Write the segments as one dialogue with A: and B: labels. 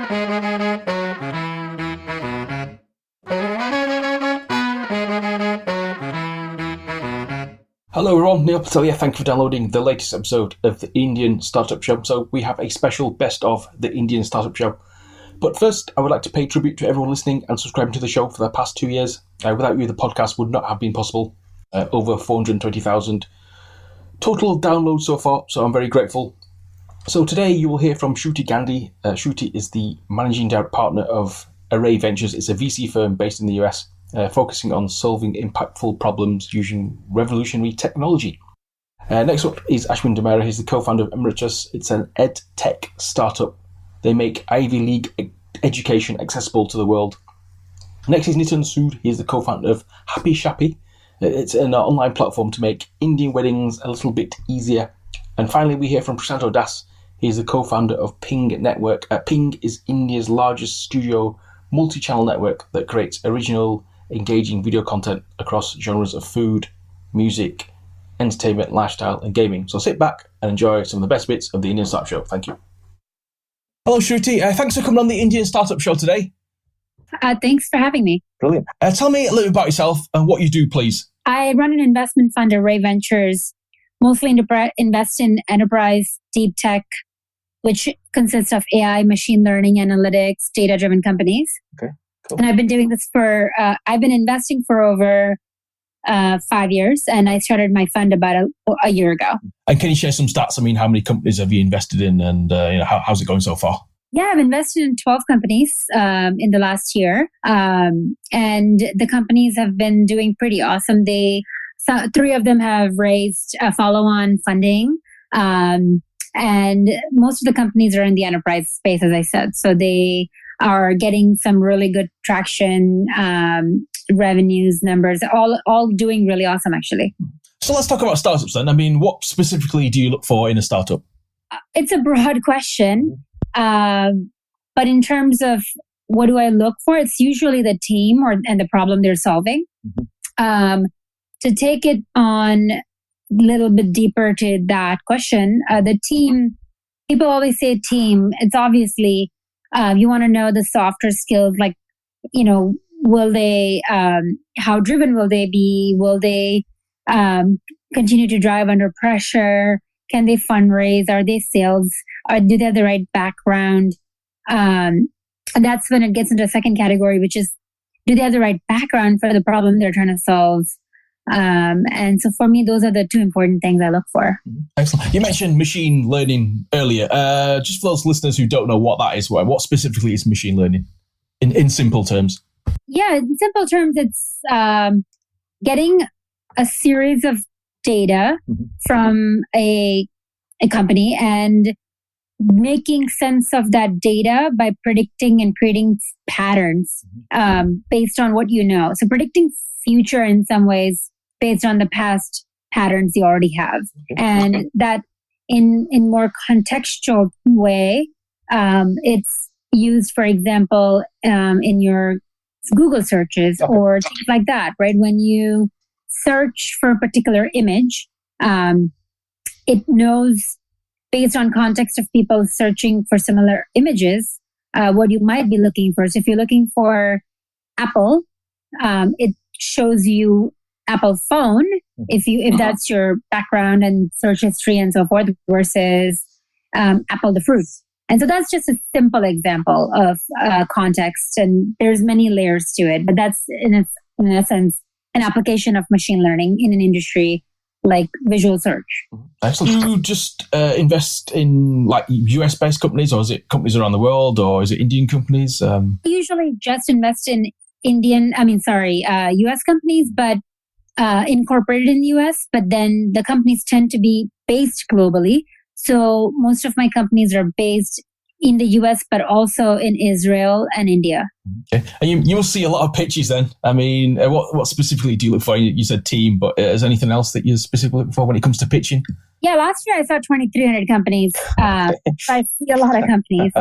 A: Hello everyone, Neil Patel here. Thank you for downloading the latest episode of the Indian Startup Show. So we have a special best of the Indian Startup Show. But first, I would like to pay tribute to everyone listening and subscribing to the show for the past 2 years. Without you, the podcast would not have been possible. Over 420,000 total downloads so far, so I'm very grateful. So today you will hear from Shruti Gandhi. Shruti is the managing director partner of Array Ventures. It's a VC firm based in the US, focusing on solving impactful problems using revolutionary technology. Next up is Ashwin Damera. He's the co-founder of EMERITUS. It's an Edtech startup. They make Ivy League education accessible to the world. Next is Nitin Sood. He's the co-founder of Happy Shappy. It's an online platform to make Indian weddings a little bit easier. And finally, we hear from Prasanto Das. He's the co-founder of Ping Network. Ping is India's largest studio multi-channel network that creates original, engaging video content across genres of food, music, entertainment, lifestyle, and gaming. So sit back and enjoy some of the best bits of the Indian Startup Show. Thank you. Hello, Shruti. Thanks for coming on the Indian Startup Show today.
B: Thanks for having me.
A: Brilliant. Tell me a little bit about yourself and what you do, please.
B: I run an investment fund, Array Ventures, mostly invest in enterprise, deep tech, which consists of AI, machine learning, analytics, data-driven companies.
A: Okay, cool.
B: And I've been doing this I've been investing for over 5 years, and I started my fund about a year ago. And
A: can you share some stats? I mean, how many companies have you invested in, and how's it going so far?
B: Yeah, I've invested in 12 companies in the last year, and the companies have been doing pretty awesome. 3 of them have raised follow-on funding, and most of the companies are in the enterprise space, as I said. So they are getting some really good traction, revenues, numbers, all doing really awesome, actually.
A: So let's talk about startups then. I mean, what specifically do you look for in a startup?
B: It's a broad question. But in terms of what do I look for, it's usually the team and the problem they're solving. Mm-hmm. To take it on a little bit deeper to that question, the team, people always say team. It's obviously, you want to know the softer skills, like, will they, how driven will they be? Will they continue to drive under pressure? Can they fundraise? Are they sales? Do they have the right background? And that's when it gets into a second category, which is, do they have the right background for the problem they're trying to solve? And so for me, those are the 2 important things I look for.
A: Excellent. You mentioned machine learning earlier. Just for those listeners who don't know what that is, what specifically is machine learning in simple terms?
B: Yeah, in simple terms, it's getting a series of data from a company and making sense of that data by predicting and creating patterns based on what you know. So predicting future in some ways based on the past patterns you already have. And that in more contextual way, it's used, for example, in your Google searches or things like that, right? When you search for a particular image, it knows based on context of people searching for similar images, what you might be looking for. So if you're looking for Apple, it shows you Apple phone if that's your background and search history and so forth, versus Apple the fruit. And so that's just a simple example of context, and there's many layers to it. But that's in essence an application of machine learning in an industry like visual search.
A: Excellent. Do you just invest in like US-based companies, or is it companies around the world, or is it Indian companies?
B: I usually just invest in US companies, but incorporated in the US, but then the companies tend to be based globally. So most of my companies are based in the US, but also in Israel and India.
A: Okay. And you will see a lot of pitches then. I mean, what specifically do you look for? You said team, but is there anything else that you're specifically looking for when it comes to pitching?
B: Yeah, last year I saw 2,300 companies. So I see a lot of companies.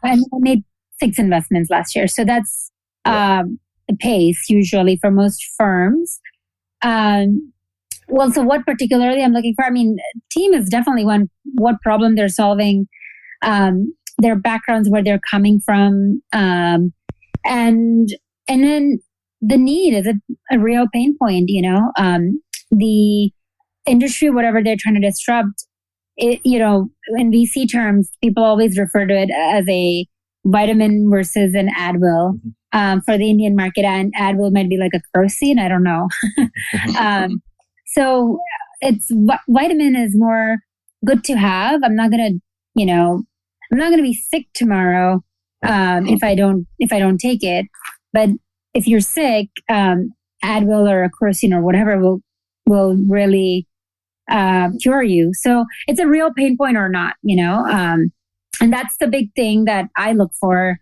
B: And I made 6 investments last year. So that's the pace usually for most firms. Well, so what particularly I'm looking for? I mean, team is definitely one. What problem they're solving. their backgrounds, where they're coming from, and then the need is a real pain point. The industry, whatever they're trying to disrupt, it, in VC terms, people always refer to it as a vitamin versus an Advil. For the Indian market, and Advil might be like a kerosene. I don't know. So it's vitamin is more good to have. I'm not gonna be sick tomorrow if I don't take it. But if you're sick, Advil or a kerosene or whatever will really cure you. So it's a real pain point or not, and that's the big thing that I look for.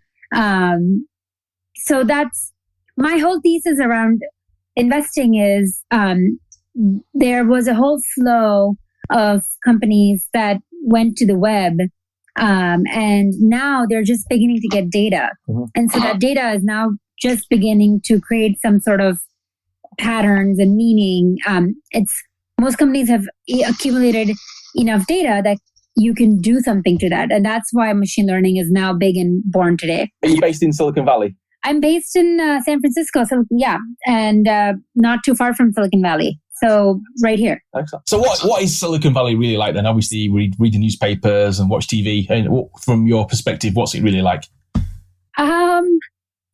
B: So that's my whole thesis around investing is there was a whole flow of companies that went to the web, and now they're just beginning to get data. And so that data is now just beginning to create some sort of patterns and meaning. Most companies have accumulated enough data that you can do something to that. And that's why machine learning is now big and born today.
A: Are you based in Silicon Valley?
B: I'm based in San Francisco, and not too far from Silicon Valley. So right here.
A: Excellent. So what is Silicon Valley really like then? Obviously, you read the newspapers and watch TV. And from your perspective, what's it really like?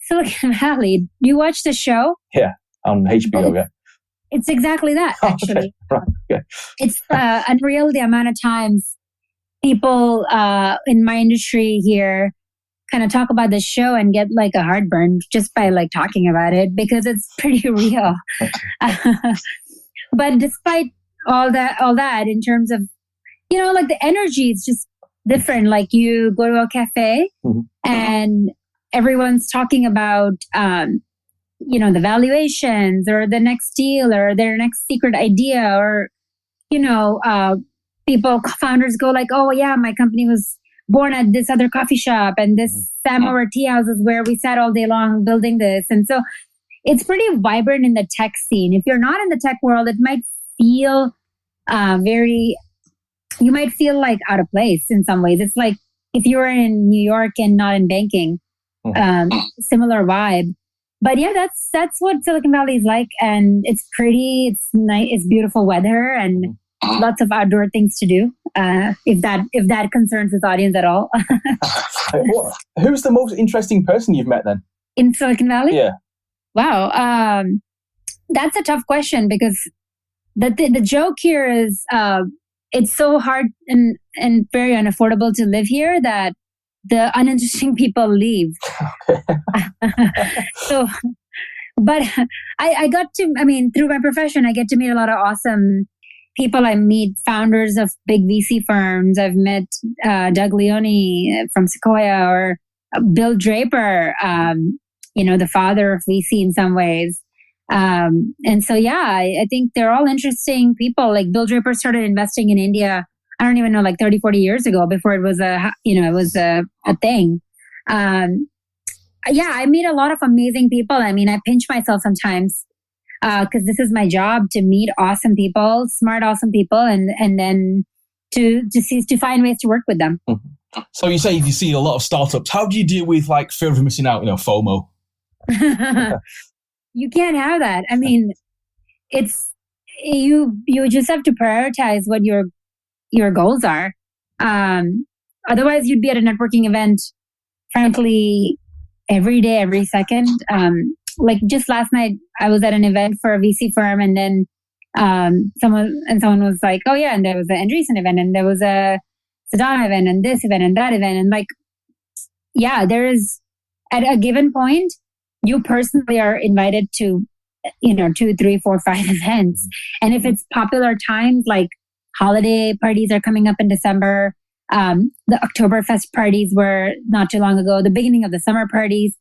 B: Silicon Valley. You watch the show?
A: Yeah, on HBO, yeah.
B: It's exactly that, actually.
A: Right. Okay.
B: It's unreal the amount of times people in my industry here kind of talk about the show and get like a heartburn just by like talking about it, because it's pretty real. But despite all that in terms of, like the energy is just different. Like you go to a cafe and everyone's talking about, the valuations or the next deal or their next secret idea, or, founders go like, oh yeah, my company was born at this other coffee shop and this Samovar tea house is where we sat all day long building this. And so it's pretty vibrant in the tech scene. If you're not in the tech world, it might feel you might feel like out of place in some ways. It's like if you were in New York and not in banking, similar vibe. But yeah, that's what Silicon Valley is like. And it's pretty, it's nice, it's beautiful weather and lots of outdoor things to do. If that concerns this audience at all.
A: Who's the most interesting person you've met then?
B: In Silicon Valley?
A: Yeah.
B: Wow. That's a tough question, because the joke here is it's so hard and very unaffordable to live here that the uninteresting people leave. So, but I got to, through my profession, I get to meet a lot of awesome people. I meet founders of big VC firms. I've met Doug Leone from Sequoia, or Bill Draper, the father of VC in some ways. And so, I think they're all interesting people. Like Bill Draper started investing in India, I don't even know, like 30, 40 years ago, before it was a thing. I meet a lot of amazing people. I pinch myself sometimes because this is my job, to meet awesome people, smart, awesome people, and then to find ways to work with them.
A: So you say you see a lot of startups. How do you deal with like fear of missing out, FOMO?
B: You can't have that. It's you just have to prioritize what your goals are. Otherwise, you'd be at a networking event, frankly, every day, every second. Like just last night, I was at an event for a VC firm, and then someone was like, "Oh yeah," and there was an Andreessen event, and there was a Sedona event, and this event, and that event, and like, there is at a given point, you personally are invited to, 2, 3, 4, 5 events, and if it's popular times like holiday parties are coming up in December. The Oktoberfest parties were not too long ago, the beginning of the summer parties.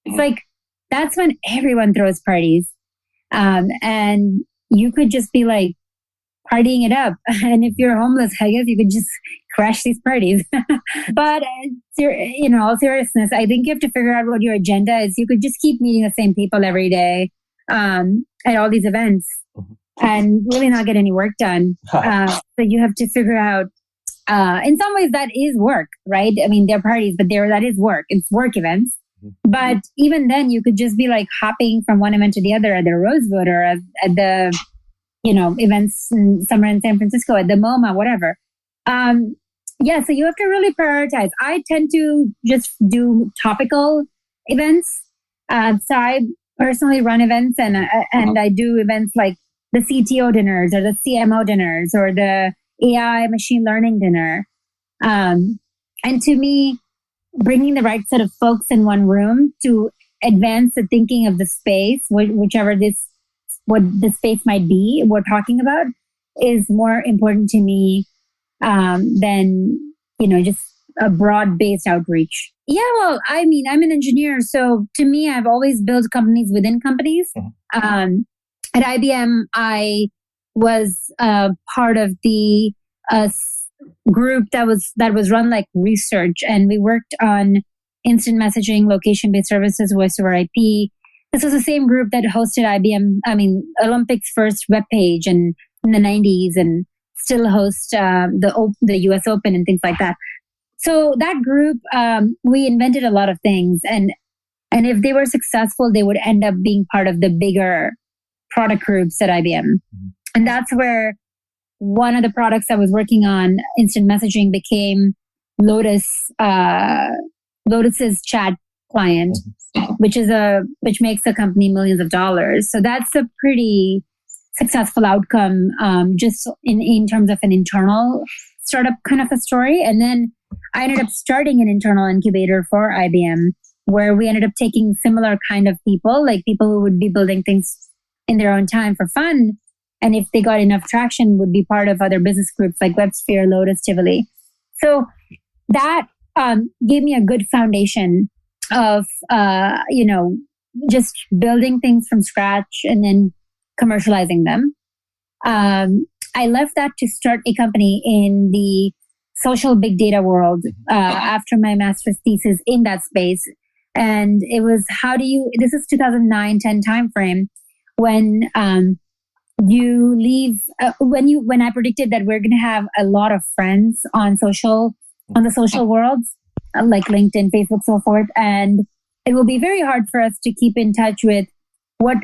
B: It's like, that's when everyone throws parties. And you could just be like partying it up. And if you're homeless, I guess you could just crash these parties. But, all seriousness, I think you have to figure out what your agenda is. You could just keep meeting the same people every day at all these events and really not get any work done. So you have to figure out in some ways that is work, right? I mean, they're parties, but that is work. It's work events. But even then, you could just be like hopping from one event to the other at the Rosewood or at the, events somewhere in San Francisco, at the MoMA, whatever. So you have to really prioritize. I tend to just do topical events. So I personally run events, and I do events like the CTO dinners or the CMO dinners or the AI machine learning dinner. And to me, bringing the right set of folks in one room to advance the thinking of the space, whichever what the space might be we're talking about, is more important to me than, just a broad-based outreach. Yeah, well, I mean, I'm an engineer. So to me, I've always built companies within companies. At IBM, I was part of the group that was run like research, and we worked on instant messaging, location-based services, voice over IP. This was the same group that hosted Olympics' first webpage in the 90s, and still host the US Open and things like that. So that group, we invented a lot of things, and if they were successful, they would end up being part of the bigger product groups at IBM. And that's where one of the products I was working on, instant messaging, became Lotus's chat client, which makes the company millions of dollars. So that's a pretty successful outcome, just in terms of an internal startup kind of a story. And then I ended up starting an internal incubator for IBM, where we ended up taking similar kind of people, like people who would be building things in their own time for fun, and if they got enough traction, would be part of other business groups like WebSphere, Lotus, Tivoli. So that gave me a good foundation of, just building things from scratch and then commercializing them. I left that to start a company in the social big data world after my master's thesis in that space. And it was, this is 2009-10 timeframe, when you leave, when I predicted that we're going to have a lot of friends on the social worlds, like LinkedIn, Facebook, so forth. And it will be very hard for us to keep in touch with what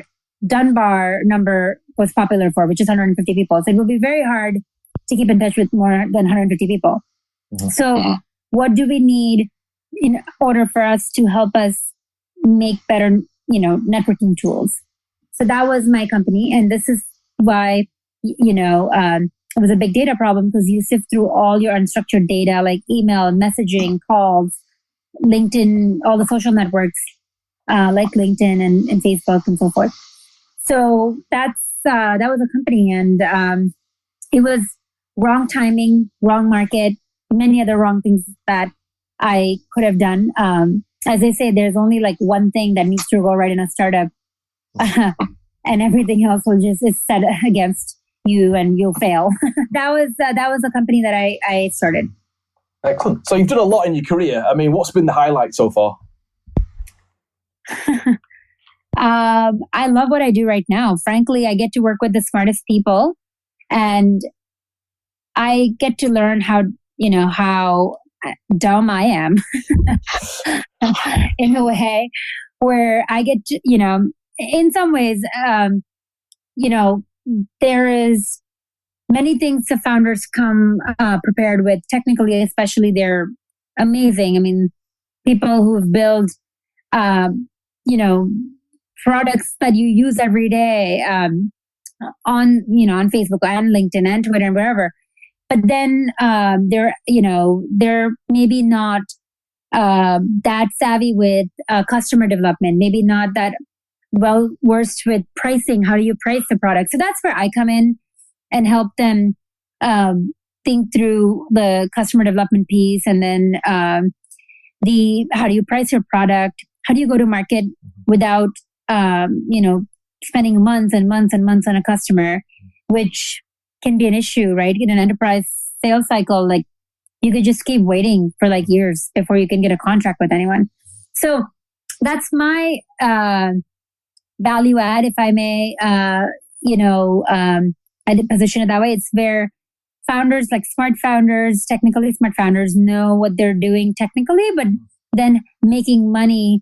B: Dunbar number was popular for, which is 150 people. So it will be very hard to keep in touch with more than 150 people. So what do we need in order for us to help us make better, networking tools? So that was my company. And this is why, it was a big data problem, because you sift through all your unstructured data, like email, messaging, calls, LinkedIn, all the social networks, like LinkedIn and Facebook and so forth. So that was a company, and it was wrong timing, wrong market, many other wrong things that I could have done. As they say, there's only like one thing that needs to go right in a startup, and everything else is set against you, and you'll fail. That was a company that I started.
A: Excellent. So you've done a lot in your career. I mean, what's been the highlight so far?
B: I love what I do right now. Frankly, I get to work with the smartest people, and I get to learn how dumb I am in a way where I get to, in some ways, there is many things the founders come prepared with. Technically, especially, they're amazing. I mean, people who have built, products that you use every day on Facebook and LinkedIn and Twitter and wherever. But then they're maybe not that savvy with customer development, maybe not that well versed with pricing. How do you price the product? So that's where I come in and help them think through the customer development piece, and then how do you price your product? How do you go to market without spending months and months and months on a customer, which can be an issue, right? In an enterprise sales cycle, like you could just keep waiting for like years before you can get a contract with anyone. So that's my value add, if I may, I position it that way. It's where founders, like smart founders, technically smart founders, know what they're doing technically, but then making money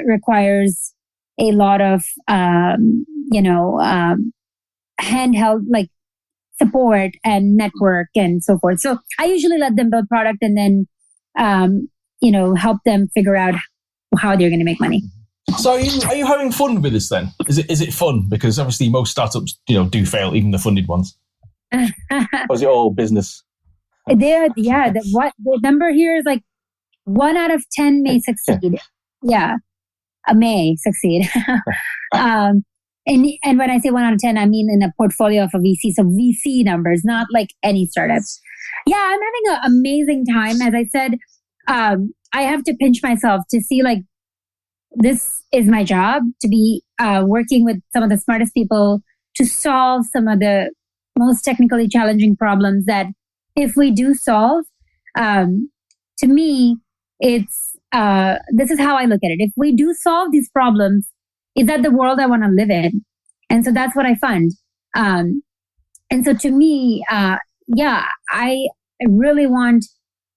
B: requires a lot of, handheld like support and network and so forth. So I usually let them build product and then, help them figure out how they're going to make money.
A: So are you having fun with this then? Is it fun? Because obviously most startups, do fail, even the funded ones. Or is it all business?
B: The number here is like 1 out of 10 may succeed. Yeah, may succeed. And when I say 1 out of 10, I mean in a portfolio of a VC. So VC numbers, not like any startups. Yeah, I'm having an amazing time. As I said, I have to pinch myself to see like this is my job, to be working with some of the smartest people to solve some of the most technically challenging problems that if we do solve, to me, it's this is how I look at it. If we do solve these problems, is that the world I want to live in? And so that's what I fund. And so to me, I really want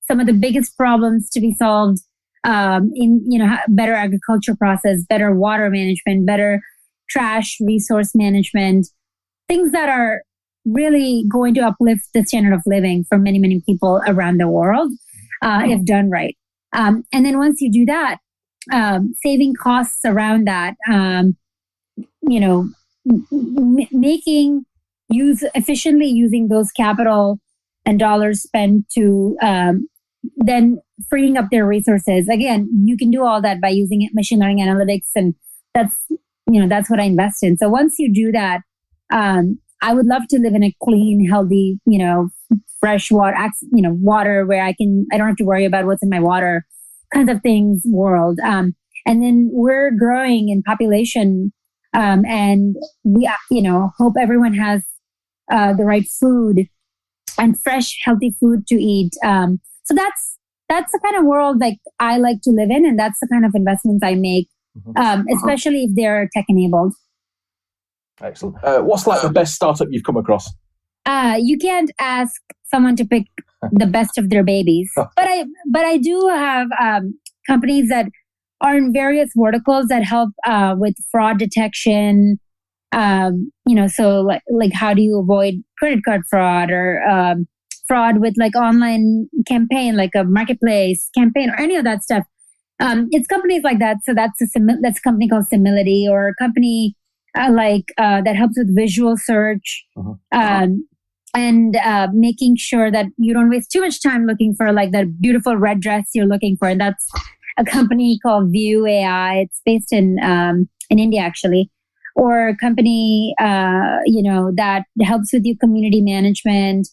B: some of the biggest problems to be solved in better agriculture process, better water management, better trash resource management, things that are really going to uplift the standard of living for many, many people around the world, if done right. And then once you do that, saving costs around that, efficiently using those capital and dollars spent to then freeing up their resources. Again, you can do all that by using machine learning analytics, and that's what I invest in. So once you do that, I would love to live in a clean, healthy, fresh water, water where I don't have to worry about what's in my water kinds of things world. And then we're growing in population, and we, hope everyone has the right food and fresh, healthy food to eat. So that's the kind of world like I like to live in, and that's the kind of investments I make, especially if they're tech enabled.
A: Excellent. What's like the best startup you've come across?
B: You can't ask someone to pick the best of their babies, but I do have companies that are in various verticals that help with fraud detection. So like how do you avoid credit card fraud or fraud with like online campaign, like a marketplace campaign or any of that stuff. It's companies like that. So that's a company called Simility, or a company that helps with visual search, and making sure that you don't waste too much time looking for like that beautiful red dress you're looking for. And that's a company called View AI. It's based in India actually, or a company that helps with your community management.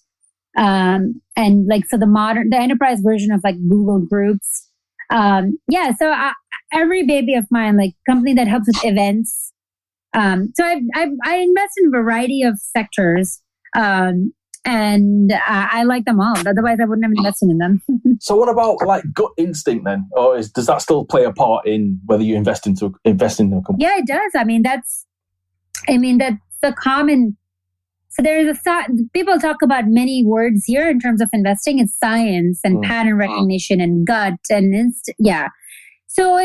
B: And like, so the enterprise version of like Google Groups. So every baby of mine, like company that helps with events. So I invest in a variety of sectors, and I like them all. Otherwise, I wouldn't have invested in them.
A: So what about like gut instinct then? Or does that still play a part in whether you invest in a company?
B: Yeah, it does. That's the common. So there's people talk about many words here in terms of investing. It's science and pattern recognition and gut and So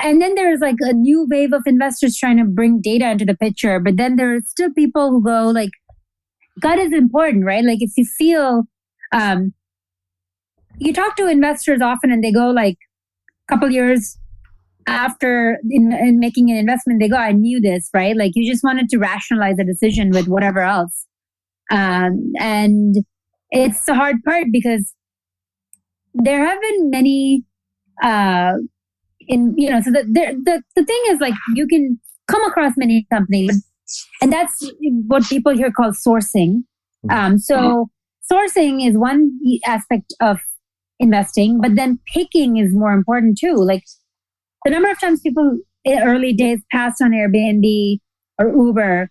B: and then there's like a new wave of investors trying to bring data into the picture. But then there are still people who go like, gut is important, right? Like if you feel, you talk to investors often and they go like a couple years after in making an investment, they go, I knew this, right? Like you just wanted to rationalize a decision with whatever else. And it's the hard part because there have been many, so the thing is like you can come across many companies, and that's what people here call sourcing. So sourcing is one aspect of investing, but then picking is more important too. Like the number of times people in early days passed on Airbnb or Uber,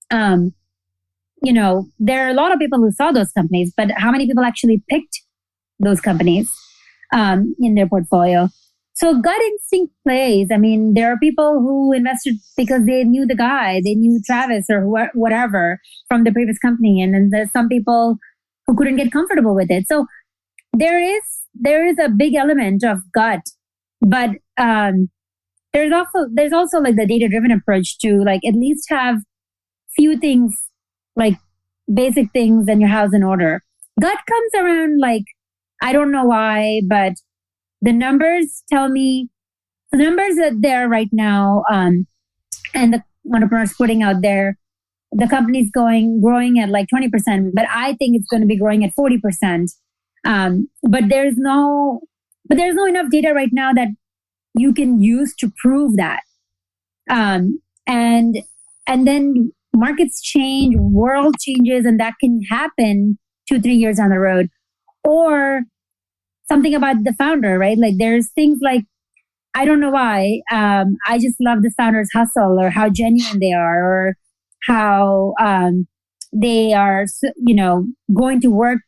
B: there are a lot of people who saw those companies, but how many people actually picked those companies in their portfolio? So gut instinct plays. I mean, there are people who invested because they knew the guy, they knew Travis or whatever from the previous company. And then there's some people who couldn't get comfortable with it. So there is a big element of gut, but there's also like the data-driven approach to like at least have few things, like basic things in your house in order. Gut comes around like, I don't know why, but the numbers tell me the numbers that there right now, and the entrepreneurs putting out there, the company's growing at like 20%, but I think it's going to be growing at 40%. But there's no enough data right now that you can use to prove that. And then markets change, world changes, and that can happen 2-3 years down the road. Or something about the founder, right? Like there's things like, I don't know why, I just love the founder's hustle or how genuine they are or how they are, going to work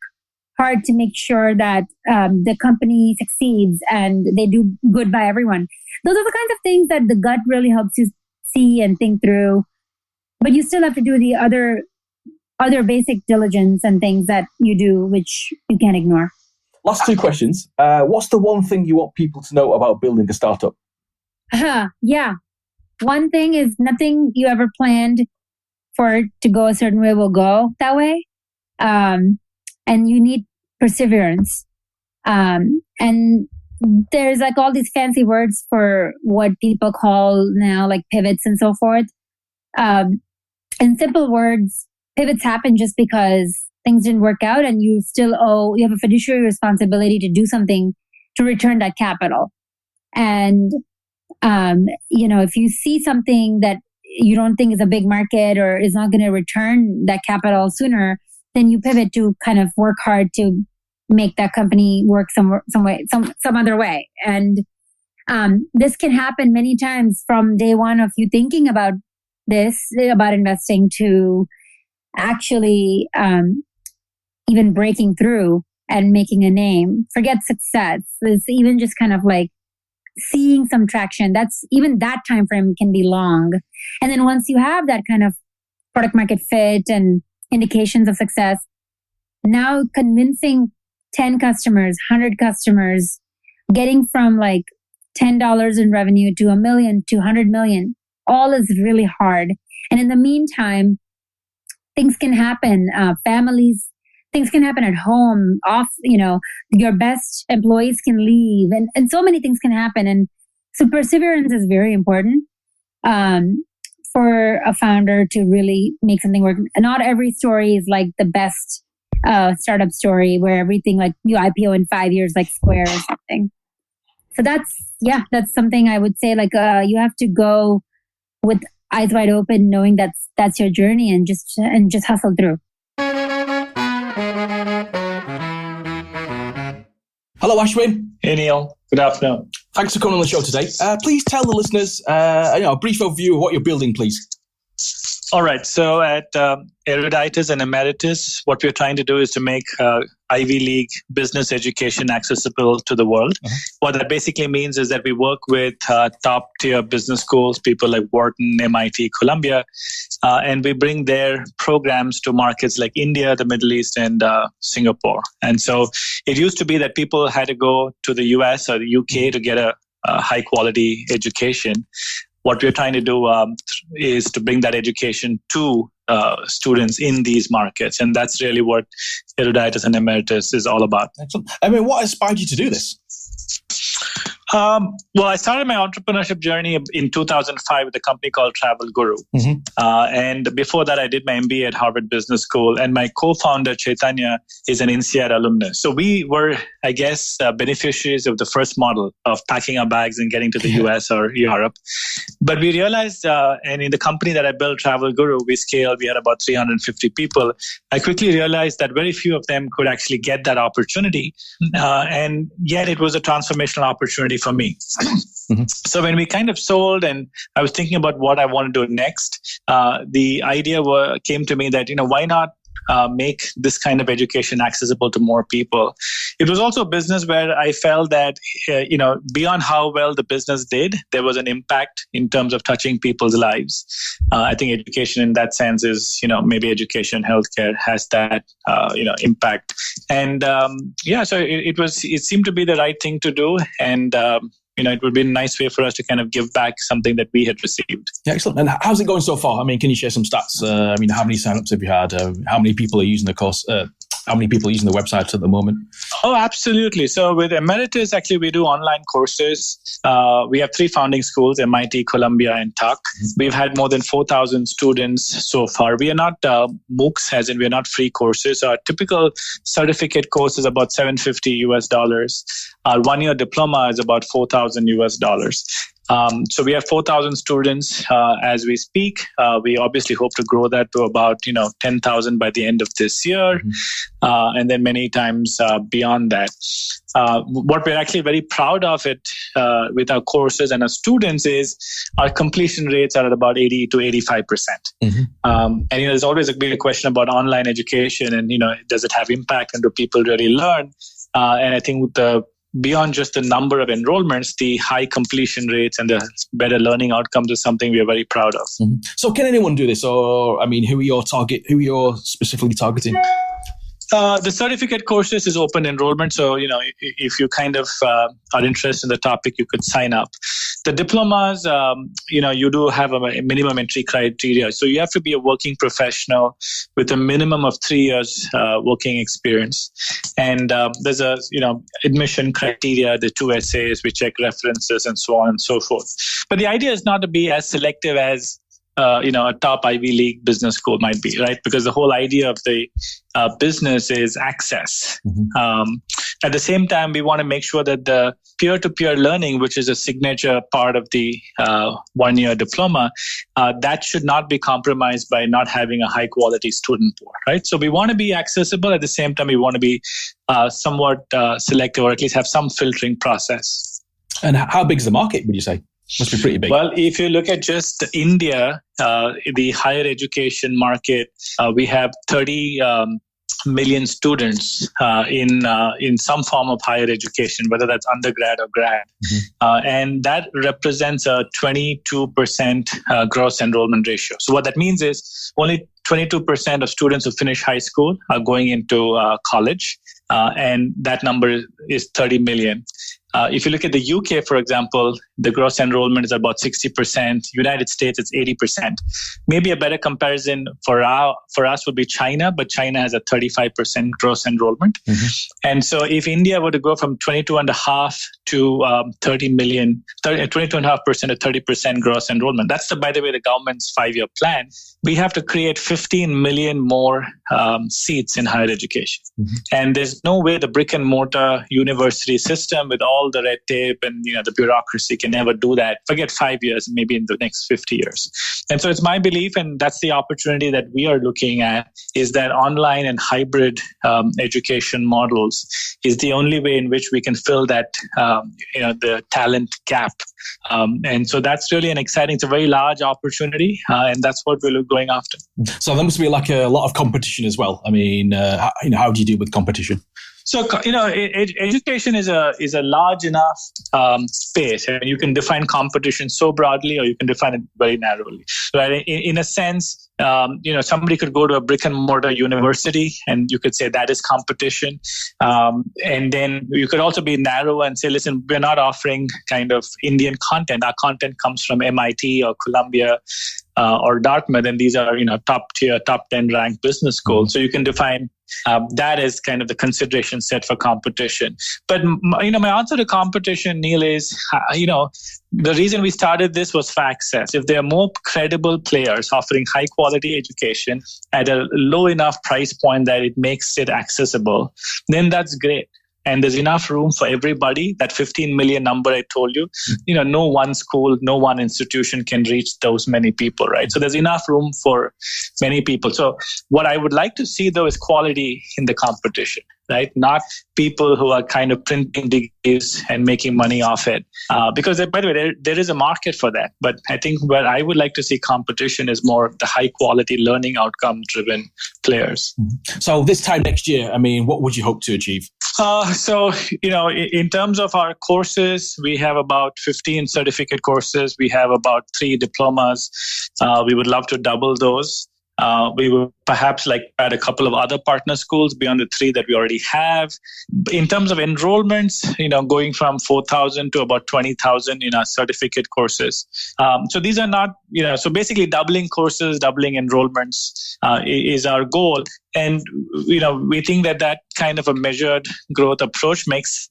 B: hard to make sure that the company succeeds and they do good by everyone. Those are the kinds of things that the gut really helps you see and think through. But you still have to do the other basic diligence and things that you do, which you can't ignore.
A: Last two questions. What's the one thing you want people to know about building a startup?
B: Yeah. One thing is nothing you ever planned for it to go a certain way will go that way. And you need perseverance. And there's like all these fancy words for what people call now like pivots and so forth. In simple words, pivots happen just because things didn't work out and you have a fiduciary responsibility to do something to return that capital. And, if you see something that you don't think is a big market or is not going to return that capital sooner, then you pivot to kind of work hard to make that company work some other way. And this can happen many times from day one of you thinking about investing to actually even breaking through and making a name. Forget success. It's even just kind of like seeing some traction. That time frame can be long. And then once you have that kind of product market fit and indications of success, now convincing 10 customers, 100 customers, getting from like $10 in revenue to $1 million to $100 million, all is really hard. And in the meantime, things can happen, things can happen at home, your best employees can leave and so many things can happen. And so perseverance is very important for a founder to really make something work. And not every story is like the best startup story where everything like you IPO in 5 years like Square or something. So that's something I would say like you have to go with eyes wide open, knowing that's your journey and just hustle through.
A: Hello, Ashwin.
C: Hey, Neil. Good afternoon.
A: Thanks for coming on the show today. Please tell the listeners a brief overview of what you're building, please.
C: All right. So at EMERITUS and EMERITUS, what we're trying to do is to make Ivy League business education accessible to the world. Uh-huh. What that basically means is that we work with top tier business schools, people like Wharton, MIT, Columbia, and we bring their programs to markets like India, the Middle East, and Singapore. And so it used to be that people had to go to the US or the UK to get a high quality education. What we're trying to do is to bring that education to students in these markets. And that's really what EMERITUS and EMERITUS is all about.
A: Excellent. I mean, what inspired you to do this?
C: Well, I started my entrepreneurship journey in 2005 with a company called Travel Guru. Mm-hmm. And before that, I did my MBA at Harvard Business School. And my co-founder, Chaitanya, is an INSEAD alumnus. So we were, I guess, beneficiaries of the first model of packing our bags and getting to the US or Europe. But we realized, and in the company that I built, Travel Guru, we scaled, we had about 350 people. I quickly realized that very few of them could actually get that opportunity. And yet it was a transformational opportunity for me. Mm-hmm. So when we kind of sold and I was thinking about what I want to do next, the idea came to me that, why not make this kind of education accessible to more people. It was also a business where I felt that, beyond how well the business did, there was an impact in terms of touching people's lives. I think education in that sense is, maybe education, healthcare has that, impact. And so it seemed to be the right thing to do. And, it would be a nice way for us to kind of give back something that we had received.
A: Yeah, excellent. And how's it going so far? I mean, can you share some stats? How many signups have you had? How many people are using the course? How many people are using the website at the moment?
C: Oh, absolutely. So with EMERITUS, actually, we do online courses. We have 3 founding schools, MIT, Columbia, and Tuck. We've had more than 4,000 students so far. We are not MOOCs, as in we are not free courses. Our typical certificate course is about $750. Our 1-year diploma is about $4,000. So we have 4,000 students as we speak. We obviously hope to grow that to about 10,000 by the end of this year, and then many times beyond that. What we're actually very proud of it with our courses and our students is our completion rates are at about 80 to 85%. And there's always been a question about online education and does it have impact and do people really learn? And I think with beyond just the number of enrollments, the high completion rates and the better learning outcomes is something we are very proud of.
A: So can anyone do this? Or, who are you specifically targeting?
C: The certificate courses is open enrollment. So, if you kind of are interested in the topic, you could sign up. The diplomas, you do have a minimum entry criteria. So you have to be a working professional with a minimum of 3 years working experience. And there's a, admission criteria, the 2 essays, we check references and so on and so forth. But the idea is not to be as selective as a top Ivy League business school might be, right? Because the whole idea of the business is access. At the same time, we want to make sure that the peer-to-peer learning, which is a signature part of the 1-year diploma, that should not be compromised by not having a high-quality student pool, right? So we want to be accessible. At the same time, we want to be somewhat selective, or at least have some filtering process.
A: And how big is the market, would you say? Must be pretty big.
C: Well, if you look at just India, the higher education market, we have 30 million students in some form of higher education, whether that's undergrad or grad. And that represents a 22% gross enrollment ratio. So what that means is only 22% of students who finish high school are going into college, and that number is 30 million. If you look at the UK, for example, the gross enrollment is about 60%. United States, it's 80%. Maybe a better comparison for us would be China, but China has a 35% gross enrollment. And so if India were to go from 22.5 to 30 million, 22.5% to 30% gross enrollment, that's, by the way, the government's 5-year plan. We have to create 15 million more seats in higher education. And there's no way the brick and mortar university system with all the red tape and the bureaucracy can never do that. Forget 5 years, maybe in the next 50 years. And so it's my belief, and that's the opportunity that we are looking at, is that online and hybrid education models is the only way in which we can fill that the talent gap. And so that's really it's a very large opportunity, and that's what we're going after.
A: So there must be like a lot of competition as well. How do you deal with competition?
C: So, education is a large enough space, and you can define competition so broadly, or you can define it very narrowly. Right? In a sense, somebody could go to a brick and mortar university, and you could say that is competition. And then you could also be narrow and say, listen, we're not offering kind of Indian content. Our content comes from MIT or Columbia or Dartmouth, and these are top tier, top 10 ranked business schools. So you can define that is kind of the consideration set for competition. But my answer to competition, Neil, is the reason we started this was for access. If there are more credible players offering high quality education at a low enough price point that it makes it accessible, then that's great. And there's enough room for everybody. That 15 million number I told you, no one school, no one institution can reach those many people, right? So there's enough room for many people. So what I would like to see, though, is quality in the competition. right? Not people who are kind of printing degrees and making money off it. Because, by the way, there is a market for that. But I think where I would like to see competition is more the high quality learning outcome driven players.
A: So this time next year, I mean, what would you hope to achieve?
C: So, in terms of our courses, we have about 15 certificate courses. We have about 3 diplomas. We would love to double those. We will perhaps add a couple of other partner schools beyond the 3 that we already have. In terms of enrollments, going from 4,000 to about 20,000 in our certificate courses. So these are not, so basically doubling courses, doubling enrollments is our goal. And, we think that kind of a measured growth approach makes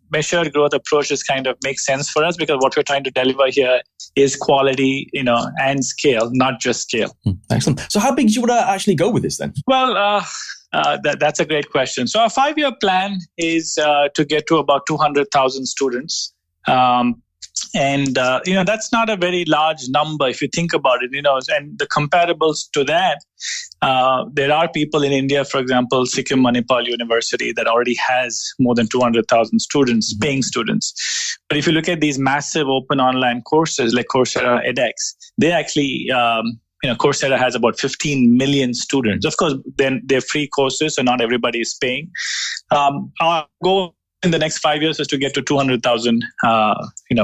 C: sense for us, because what we're trying to deliver here is quality, and scale, not just scale.
A: Excellent. So how big do you want to actually go with this then?
C: Well, that's a great question. So our 5-year plan is to get to about 200,000 students. And that's not a very large number if you think about it, and the comparables to that, there are people in India, for example, Sikkim Manipal University, that already has more than 200,000 students, paying students. But if you look at these massive open online courses like Coursera, Edtech, they actually, Coursera has about 15 million students. Of course, then they're free courses, so not everybody is paying. Our goal in the next 5 years is to get to 200,000,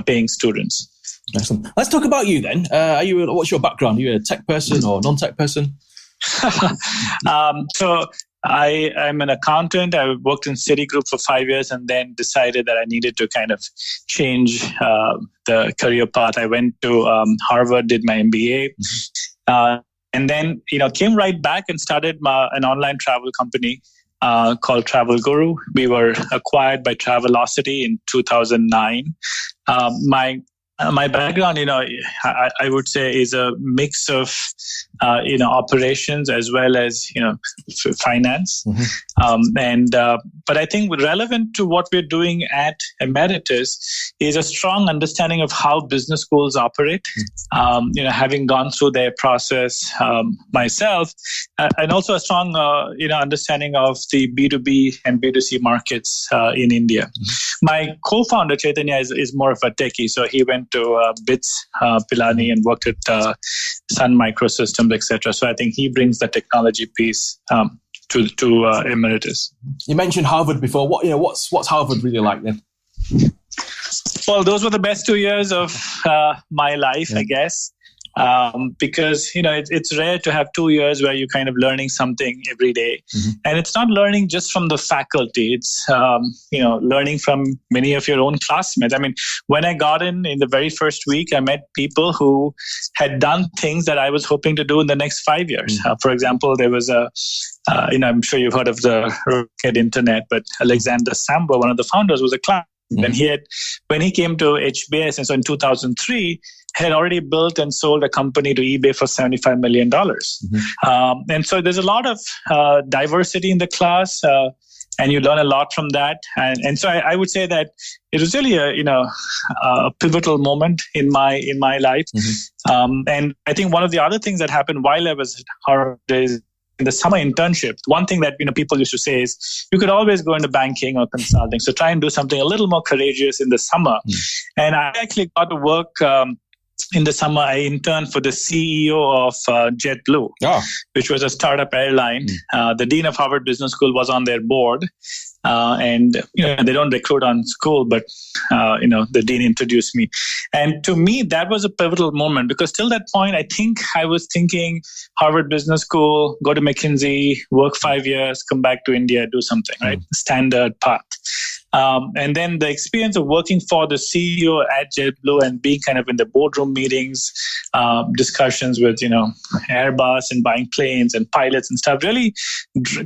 C: paying students.
A: Excellent. Let's talk about you then. What's your background? Are you a tech person or non-tech person?
C: So I'm an accountant. I worked in Citigroup for 5 years and then decided that I needed to kind of change the career path. I went to Harvard, did my MBA, and then came right back and started an online travel company called Travel Guru. We were acquired by Travelocity in 2009. My background, I would say, is a mix of, operations as well as, finance. But I think relevant to what we're doing at EMERITUS is a strong understanding of how business schools operate. Having gone through their process myself, and also a strong, understanding of the B2B and B2C markets in India. My co-founder Chaitanya is more of a techie, so he went to BITS Pilani and worked at Sun Microsystems, etc. So I think he brings the technology piece to EMERITUS.
A: You mentioned Harvard before. What's Harvard really like then?
C: Well, those were the best 2 years of my life, I guess. Because it's rare to have 2 years where you're kind of learning something every day, and it's not learning just from the faculty. It's learning from many of your own classmates. I mean, when I got in the very first week, I met people who had done things that I was hoping to do in the next 5 years. For example, there was I'm sure you've heard of the Rocket Internet, but Alexander Samba, one of the founders, was a class. And when he came to HBS, and so in 2003, had already built and sold a company to eBay for $75 million. And so there's a lot of diversity in the class, and you learn a lot from that. And so I would say that it was really a pivotal moment in my life. And I think one of the other things that happened while I was at Harvard is, in the summer internship, one thing that people used to say is you could always go into banking or consulting. So try and do something a little more courageous in the summer. And I actually got to work in the summer. I interned for the CEO of JetBlue, which was a startup airline. The dean of Harvard Business School was on their board. And they don't recruit on school, but the dean introduced me. And to me, that was a pivotal moment, because till that point, I think I was thinking Harvard Business School, go to McKinsey, work 5 years, come back to India, do something, right? Standard path. And then the experience of working for the CEO at JetBlue and being kind of in the boardroom meetings, discussions with, Airbus and buying planes and pilots and stuff really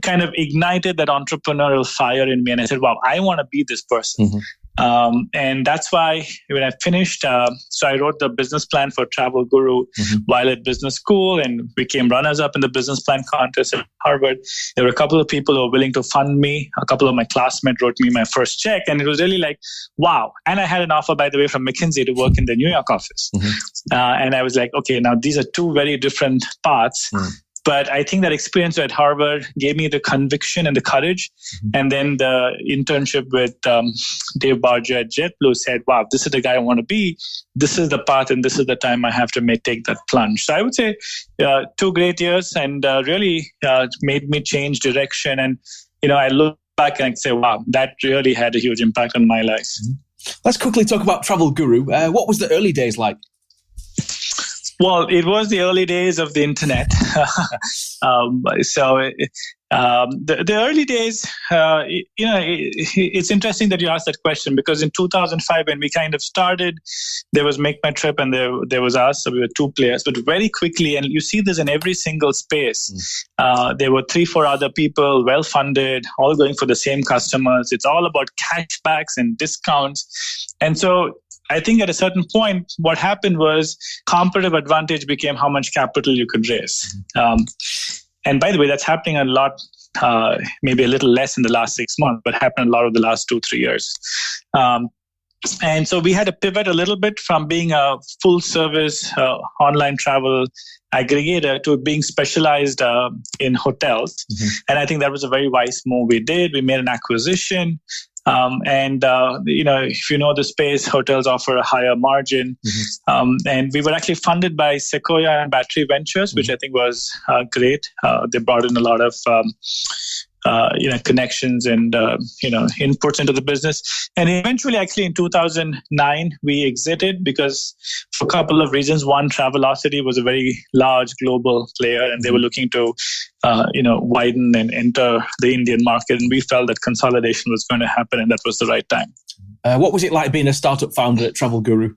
C: kind of ignited that entrepreneurial fire in me. And I said, wow, I want to be this person. And that's why when I finished, so I wrote the business plan for Travel Guru while at business school, and became runners-up in the business plan contest at Harvard. There were a couple of people who were willing to fund me. A couple of my classmates wrote me my first check, and it was really like, wow. And I had an offer, by the way, from McKinsey to work in the New York office. And I was like, okay, now these are two very different paths. But I think that experience at Harvard gave me the conviction and the courage. And then the internship with Dave Barja at JetBlue said, wow, this is the guy I want to be. This is the path and this is the time I have to take that plunge. So I would say 2 great years and really made me change direction. And, I look back and I say, wow, that really had a huge impact on my life.
A: Let's quickly talk about Travel Guru. What was the early days like?
C: Well, it was the early days of the internet. The early days, it's interesting that you asked that question, because in 2005, when we kind of started, there was Make My Trip and there was us. So we were 2 players, but very quickly, and you see this in every single space, there were 3-4 other people, well-funded, all going for the same customers. It's all about cashbacks and discounts. And so I think at a certain point, what happened was competitive advantage became how much capital you could raise. And by the way, that's happening a lot, maybe a little less in the last 6 months, but happened a lot over the last 2-3 years. And so we had to pivot a little bit from being a full service online travel aggregator to being specialized in hotels. And I think that was a very wise move we did. We made an acquisition. If you know the space, hotels offer a higher margin. And we were actually funded by Sequoia and Battery Ventures, which I think was great. They brought in a lot of connections and inputs into the business. And eventually, actually, in 2009, we exited because for a couple of reasons. One, Travelocity was a very large global player, and they were looking to widen and enter the Indian market. And we felt that consolidation was going to happen, and that was the right time.
A: What was it like being a startup founder at Travel Guru?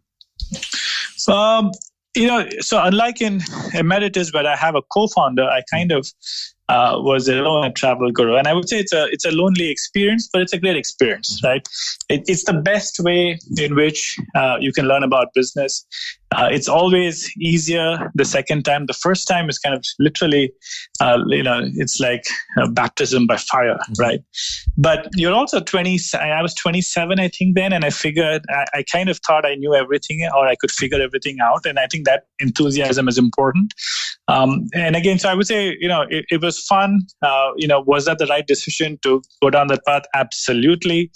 C: So unlike in EMERITUS, where I have a co-founder, I kind of was alone at Travel Guru. And I would say it's a lonely experience, but it's a great experience, right? It's the best way in which you can learn about business. It's always easier the second time. The first time is kind of literally, it's like baptism by fire, right? But you're also 20. I was 27, I think, then, and I figured I kind of thought I knew everything, or I could figure everything out. And I think that enthusiasm is important. And again, so I would say, it was fun. Was that the right decision to go down that path? Absolutely.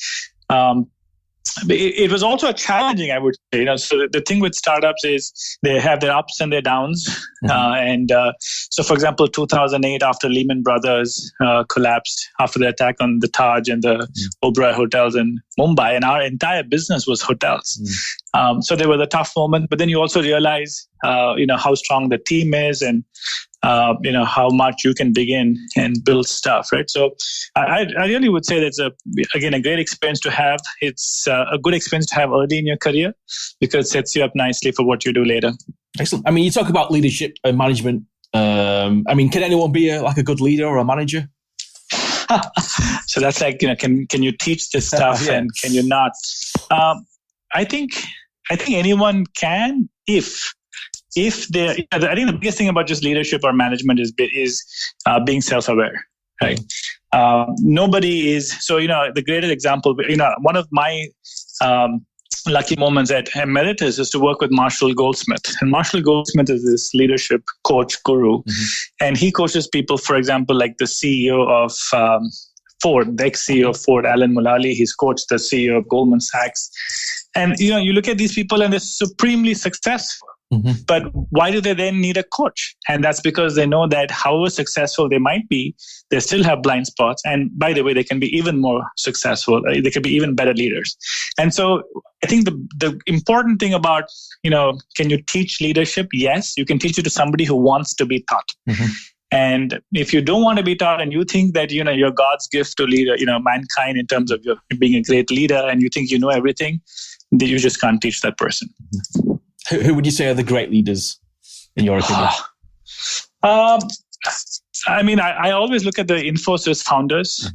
C: It was also challenging, I would say. So the thing with startups is they have their ups and their downs. So, for example, 2008, after Lehman Brothers collapsed, after the attack on the Taj and the Oberoi hotels in Mumbai, and our entire business was hotels. So there was a tough moment, but then you also realize, how strong the team is and how much you can begin and build stuff, right? So I really would say that's a great experience to have. It's a good experience to have early in your career because it sets you up nicely for what you do later.
A: Excellent. I mean, you talk about leadership and management. Can anyone be a good leader or a manager?
C: So that's like, can you teach this stuff and can you not? I think anyone can if they. I think the biggest thing about just leadership or management is being self-aware, right? Nobody is. So the greatest example. One of my lucky moments at EMERITUS is to work with Marshall Goldsmith, and Marshall Goldsmith is this leadership coach guru, and he coaches people. For example, like the CEO of Ford, the ex-CEO of Ford, Alan Mulally. He's coached the CEO of Goldman Sachs, and you look at these people and they're supremely successful. But why do they then need a coach? And that's because they know that however successful they might be, they still have blind spots. And by the way, they can be even more successful. They can be even better leaders. And so I think the important thing about, can you teach leadership? Yes, you can teach it to somebody who wants to be taught. And if you don't want to be taught and you think that, you're God's gift to lead, mankind in terms of being a great leader and you think you know everything, then you just can't teach that person.
A: Who would you say are the great leaders, in your opinion?
C: I always look at the Infosys founders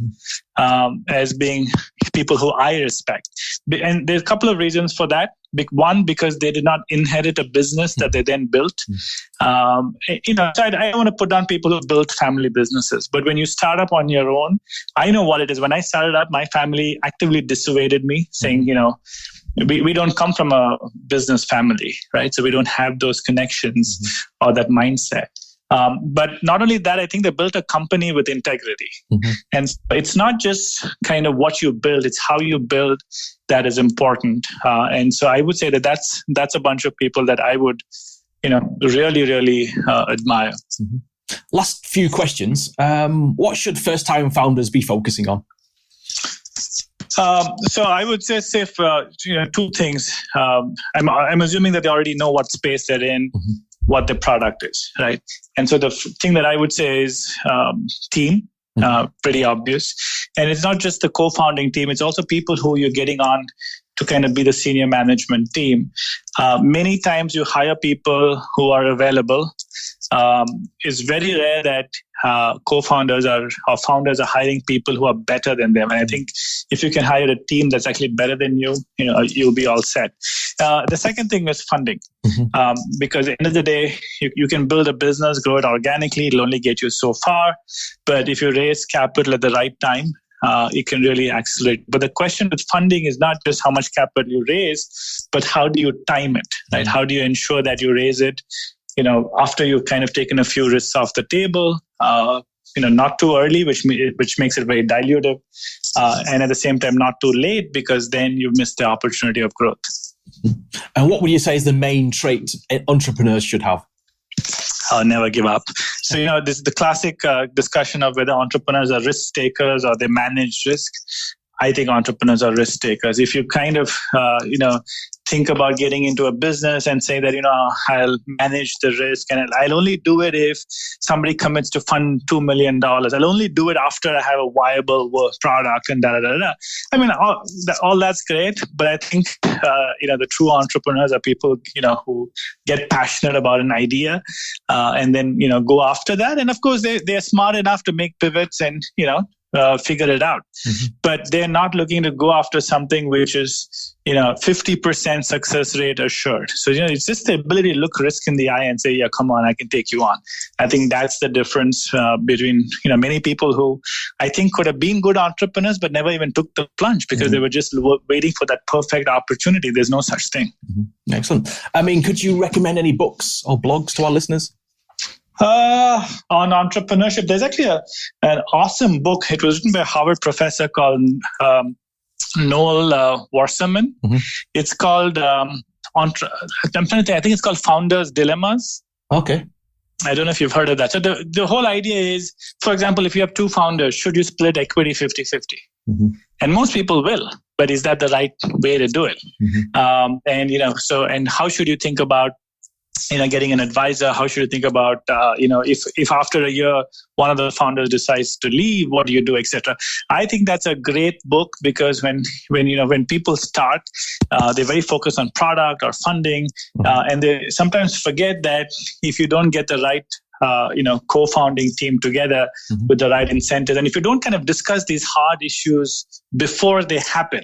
C: as being people who I respect. And there's a couple of reasons for that. One, because they did not inherit a business that they then built. So I don't want to put down people who built family businesses. But when you start up on your own, I know what it is. When I started up, my family actively dissuaded me, saying, we don't come from a business family, right? So we don't have those connections or that mindset. But not only that, I think they built a company with integrity. And it's not just kind of what you build, it's how you build that is important. And so I would say that that's a bunch of people that I would, really, really admire.
A: Last few questions. What should first-time founders be focusing on?
C: So I would say two things. I'm assuming that they already know what space they're in, what the product is, right? And so the thing that I would say is team, pretty obvious. And it's not just the co-founding team, it's also people who you're getting on to kind of be the senior management team. Many times you hire people who are available. It's very rare that co-founders or founders are hiring people who are better than them. And I think if you can hire a team that's actually better than you, you'll be all set. The second thing is funding, because at the end of the day, you can build a business, grow it organically. It'll only get you so far. But if you raise capital at the right time, it can really accelerate. But the question with funding is not just how much capital you raise, but how do you time it, right? How do you ensure that you raise it, after you've kind of taken a few risks off the table, not too early, which makes it very dilutive, and at the same time not too late, because then you've missed the opportunity of growth.
A: And what would you say is the main trait entrepreneurs should have?
C: Never give up. So, this is the classic discussion of whether entrepreneurs are risk takers or they manage risk. I think entrepreneurs are risk takers. If you kind of, think about getting into a business and say that, I'll manage the risk and I'll only do it if somebody commits to fund $2 million. I'll only do it after I have a viable product and da-da-da-da. I mean, all that's great, but I think, the true entrepreneurs are people, who get passionate about an idea and then, go after that. And of course, they're smart enough to make pivots and, figure it out. But they're not looking to go after something which is, 50% success rate assured. So, it's just the ability to look risk in the eye and say, yeah, come on, I can take you on. I think that's the difference between, many people who I think could have been good entrepreneurs, but never even took the plunge because they were just waiting for that perfect opportunity. There's no such thing.
A: Excellent. I mean, could you recommend any books or blogs to our listeners?
C: On entrepreneurship, there's actually an awesome book. It was written by a Harvard professor called Noel Wasserman. It's called I'm trying to think. I think it's called Founders Dilemmas.
A: Okay.
C: I don't know if you've heard of that. So the whole idea is, for example, if you have two founders, should you split equity 50-50? And most people will, but is that the right way to do it? And how should you think about getting an advisor? How should you think about, if after a year, one of the founders decides to leave, what do you do, etc. I think that's a great book because when people start, they're very focused on product or funding, and they sometimes forget that if you don't get the right co-founding team together with the right incentives, and if you don't kind of discuss these hard issues before they happen,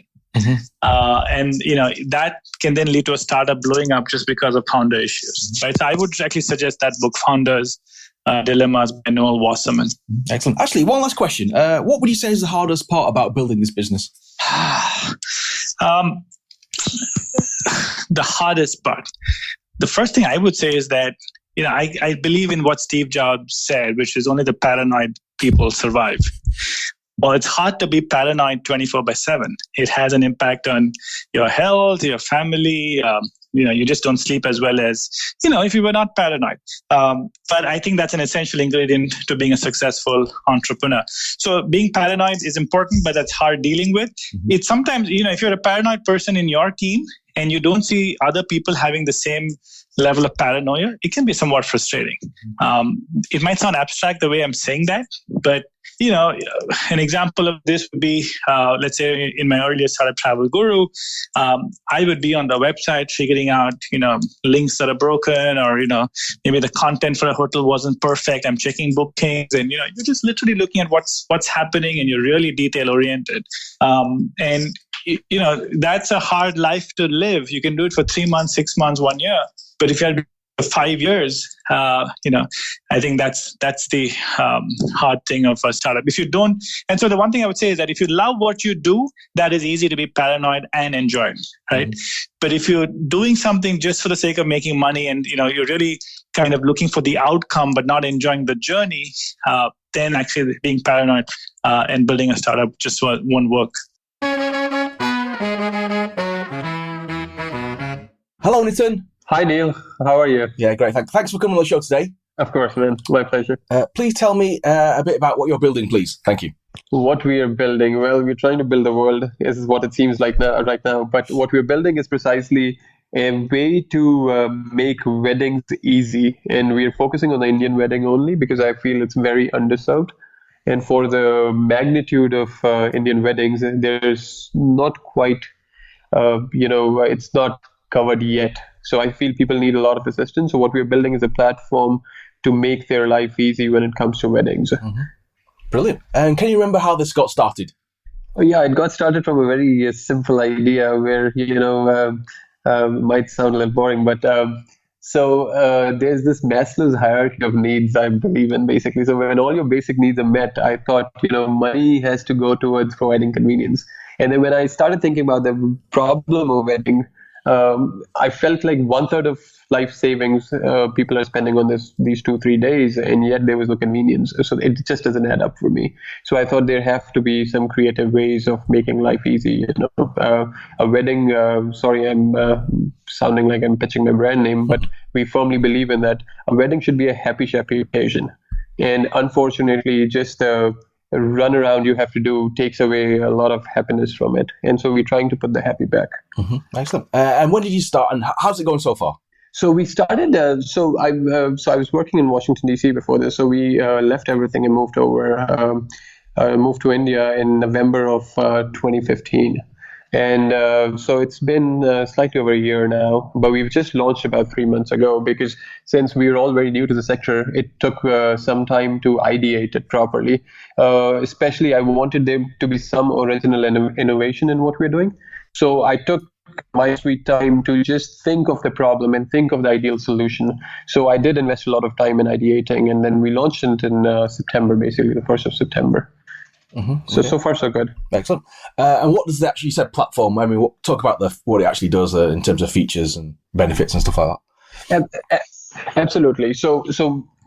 C: that can then lead to a startup blowing up just because of founder issues, right? So I would actually suggest that book, Founders Dilemmas by Noel Wasserman.
A: Excellent. Actually, one last question. What would you say is the hardest part about building this business?
C: The hardest part. The first thing I would say is that, I believe in what Steve Jobs said, which is only the paranoid people survive. Well, it's hard to be paranoid 24/7. It has an impact on your health, your family. You just don't sleep as well as, if you were not paranoid. But I think that's an essential ingredient to being a successful entrepreneur. So being paranoid is important, but that's hard dealing with. It's sometimes, if you're a paranoid person in your team and you don't see other people having the same level of paranoia, it can be somewhat frustrating. It might sound abstract the way I'm saying that, but an example of this would be, let's say in my earlier startup, Travel Guru, I would be on the website figuring out, links that are broken or, maybe the content for a hotel wasn't perfect. I'm checking bookings and, you're just literally looking at what's happening and you're really detail oriented. And that's a hard life to live. You can do it for 3 months, 6 months, 1 year. But if you have 5 years, I think that's the hard thing of a startup. If you don't, and so the one thing I would say is that if you love what you do, that is easy to be paranoid and enjoy, right? Mm-hmm. But if you're doing something just for the sake of making money, and you're really kind of looking for the outcome but not enjoying the journey, then actually being paranoid and building a startup just won't work.
A: Hello, Nitin.
D: Hi, Neil. How are you?
A: Yeah, great. Thanks for coming on the show today.
D: Of course, man. My pleasure.
A: Please tell me a bit about what you're building, please. Thank you.
D: What we are building? Well, we're trying to build the world, is what it seems like right now. But what we're building is precisely a way to make weddings easy. And we're focusing on the Indian wedding only because I feel it's very underserved. And for the magnitude of Indian weddings, there's not quite, it's not covered yet. So I feel people need a lot of assistance. So what we're building is a platform to make their life easy when it comes to weddings.
A: Mm-hmm. Brilliant. And can you remember how this got started?
D: Oh, yeah, it got started from a very simple idea where, might sound a little boring, but there's this Maslow's hierarchy of needs, I believe in, basically. So when all your basic needs are met, I thought, money has to go towards providing convenience. And then when I started thinking about the problem of wedding, I felt like 1/3 of life savings people are spending on these 2-3 days, and yet there was no convenience. So it just doesn't add up for me. So I thought there have to be some creative ways of making life easy. A wedding. Sorry, I'm sounding like I'm pitching my brand name, but we firmly believe in that. A wedding should be a happy occasion, and unfortunately, just run around you have to do takes away a lot of happiness from it, and so we're trying to put the happy back.
A: Mm-hmm. Excellent. And when did you start, and how's it going so far?
D: So we started. I was working in Washington D.C. before this. So we left everything and moved to India in November of 2015. And so it's been slightly over a year now, but we've just launched about 3 months ago because since we were all very new to the sector, it took some time to ideate it properly. Especially, I wanted there to be some original innovation in what we're doing. So I took my sweet time to just think of the problem and think of the ideal solution. So I did invest a lot of time in ideating, and then we launched it in September, basically the 1st of September. Mm-hmm. So far, so good.
A: Excellent. And what does the actually said platform? I mean, talk about what it actually does in terms of features and benefits and stuff like that.
D: Absolutely. So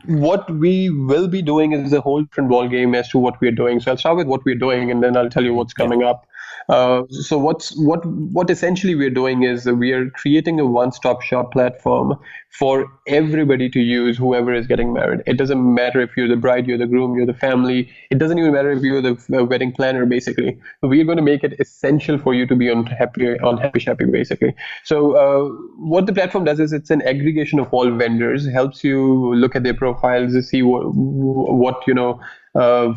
D: what we will be doing is a whole different ballgame as to what we're doing. So I'll start with what we're doing, and then I'll tell you what's coming up. So what essentially we're doing is we are creating a one-stop shop platform for everybody to use, whoever is getting married. It doesn't matter if you're the bride, you're the groom, you're the family. It doesn't even matter if you're the wedding planner, basically. We're going to make it essential for you to be on happy, basically. So what the platform does is it's an aggregation of all vendors, helps you look at their profiles to see what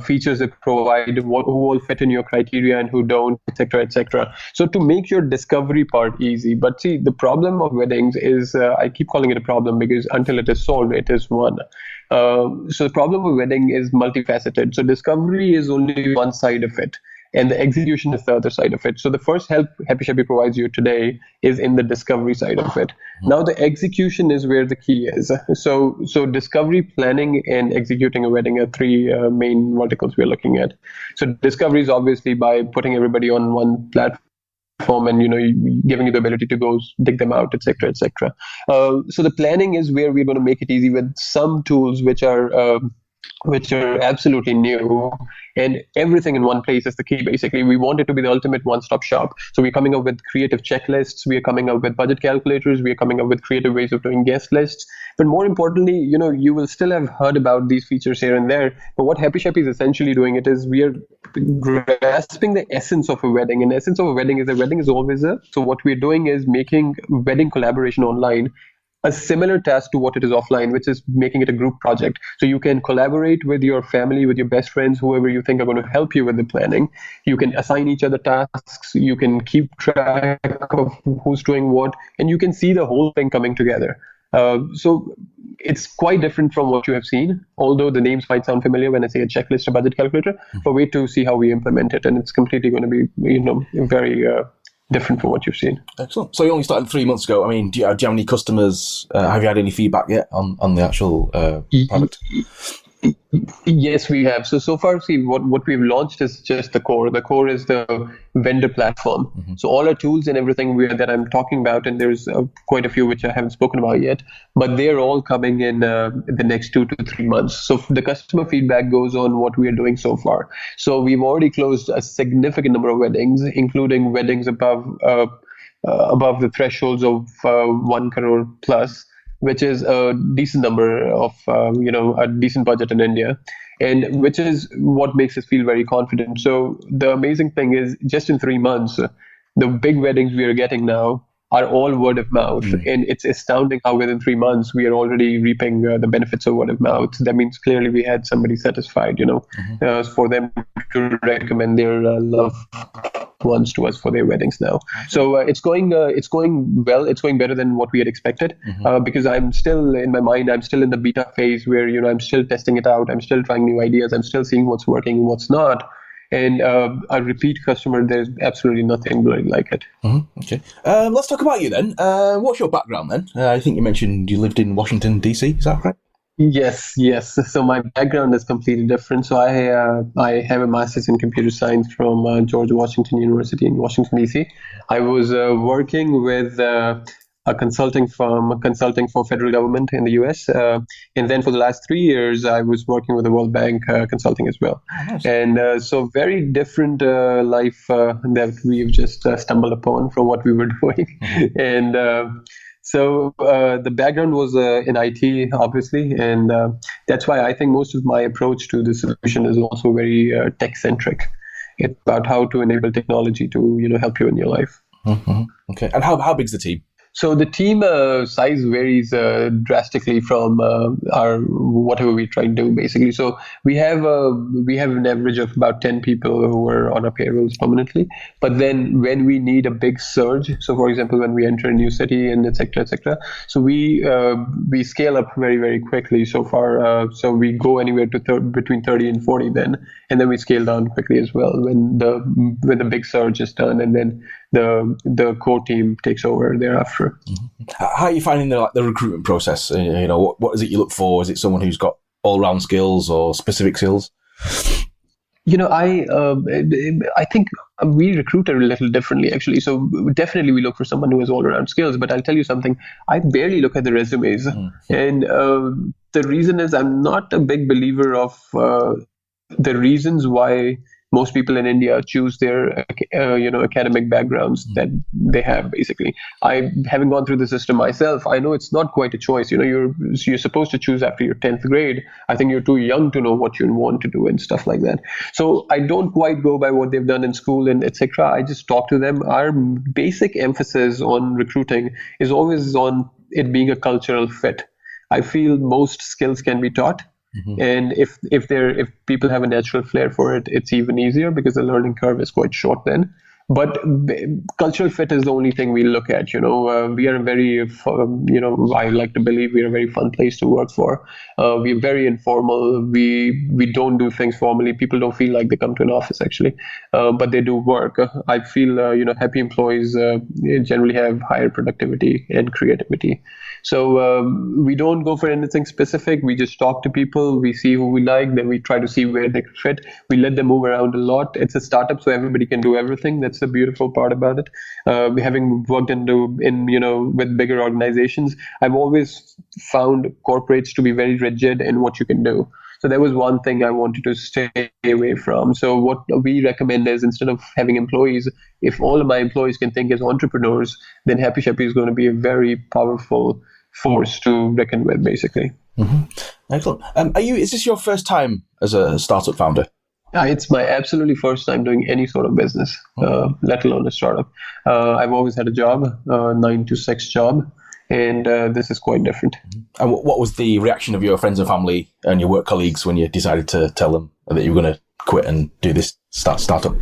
D: features they provide, who all fit in your criteria and who don't, etc., etc. So to make your discovery part easy. But see, the problem of weddings is, I keep calling it a problem because until it is solved, it is one. So the problem with wedding is multifaceted. So discovery is only one side of it, and the execution is the other side of it. So the first help Happy Shappy provides you today is in the discovery side of it. Now the execution is where the key is. So discovery, planning, and executing a wedding are three main verticals we're looking at. So discovery is obviously by putting everybody on one platform and giving you the ability to go dig them out, etc., etc. So the planning is where we're going to make it easy with some tools which are absolutely new, and everything in one place is the key. Basically, we want it to be the ultimate one-stop shop. So we're coming up with creative checklists, we are coming up with budget calculators, we are coming up with creative ways of doing guest lists. But more importantly, you will still have heard about these features here and there. But what Happy Shappy is essentially doing it is we are grasping the essence of a wedding. And the essence of a wedding is always there. So what we're doing is making wedding collaboration online a similar task to what it is offline, which is making it a group project. So you can collaborate with your family, with your best friends, whoever you think are going to help you with the planning. You can assign each other tasks. You can keep track of who's doing what, and you can see the whole thing coming together. So it's quite different from what you have seen, although the names might sound familiar when I say a checklist or budget calculator, but wait to see how we implement it. And it's completely going to be, very different from what you've seen.
A: Excellent. So you only started 3 months ago. I mean, do you have any customers? Have you had any feedback yet on the actual product?
D: Yes, we have. So far, see, what we've launched is just the core. The core is the vendor platform. So all our tools and everything that I'm talking about, and there's quite a few which I haven't spoken about yet, but they're all coming in the next 2 to 3 months. So the customer feedback goes on what we are doing so far. So we've already closed a significant number of weddings, including weddings above the thresholds of 1 crore plus, which is a decent number of, a decent budget in India, and which is what makes us feel very confident. So the amazing thing is, just in 3 months, the big weddings we are getting now are all word of mouth. And it's astounding how within 3 months we are already reaping the benefits of word of mouth. That means clearly we had somebody satisfied, for them to recommend their loved ones to us for their weddings now. So it's going well. It's going better than what we had expected, because I'm still in the beta phase where, I'm still testing it out. I'm still trying new ideas. I'm still seeing what's working and what's not. And a repeat customer, there's absolutely nothing like it.
A: Okay. Let's talk about you then. What's your background then? I think you mentioned you lived in Washington, D.C. Is that right?
D: Yes. So my background is completely different. So I have a master's in computer science from George Washington University in Washington, D.C. I was working with a consulting firm, consulting for federal government in the U.S. And then for the last 3 years, I was working with the World Bank consulting as well. Oh, nice. And so very different life that we've just stumbled upon from what we were doing. And so the background was in IT, obviously, and that's why I think most of my approach to the solution is also very tech-centric. It's about how to enable technology to help you in your life.
A: Okay, and how big's the team?
D: So the team size varies drastically from our whatever we try to do, basically. So we have an average of about 10 people who are on our payrolls permanently. But then when we need a big surge, so for example, when we enter a new city and et cetera, so we scale up very, very quickly so far. So we go anywhere to between 30 and 40 then, and then we scale down quickly as well when the big surge is done, and then the core team takes over thereafter.
A: How are you finding the recruitment process? What is it you look for? Is it someone who's got all-round skills or specific skills?
D: I think we recruit a little differently, actually. So definitely we look for someone who has all-around skills. But I'll tell you something, I barely look at the resumes. And the reason is I'm not a big believer of the reasons why most people in India choose their, academic backgrounds that they have, basically. I haven't gone through the system myself. I know it's not quite a choice. You're supposed to choose after your 10th grade. I think you're too young to know what you want to do and stuff like that. So I don't quite go by what they've done in school and etc. I just talk to them. Our basic emphasis on recruiting is always on it being a cultural fit. I feel most skills can be taught. And if people have a natural flair for it, it's even easier because the learning curve is quite short then. But cultural fit is the only thing we look at. We are a very, I like to believe we are a very fun place to work for. We're very informal. We don't do things formally. People don't feel like they come to an office actually, but they do work. I feel happy employees generally have higher productivity and creativity. So we don't go for anything specific. We just talk to people. We see who we like. Then we try to see where they fit. We let them move around a lot. It's a startup, so everybody can do everything. That's the beautiful part about it. Having worked with bigger organizations, I've always found corporates to be very rigid in what you can do. So that was one thing I wanted to stay away from. So what we recommend is, instead of having employees, if all of my employees can think as entrepreneurs, then Happy Shappy is going to be a very powerful force to reckon with, basically.
A: Excellent. Is this your first time as a startup founder?
D: It's my absolutely first time doing any sort of business, let alone a startup. I've always had a job, 9 to 6 job, and this is quite different.
A: And what was the reaction of your friends and family and your work colleagues when you decided to tell them that you were going to quit and do this startup?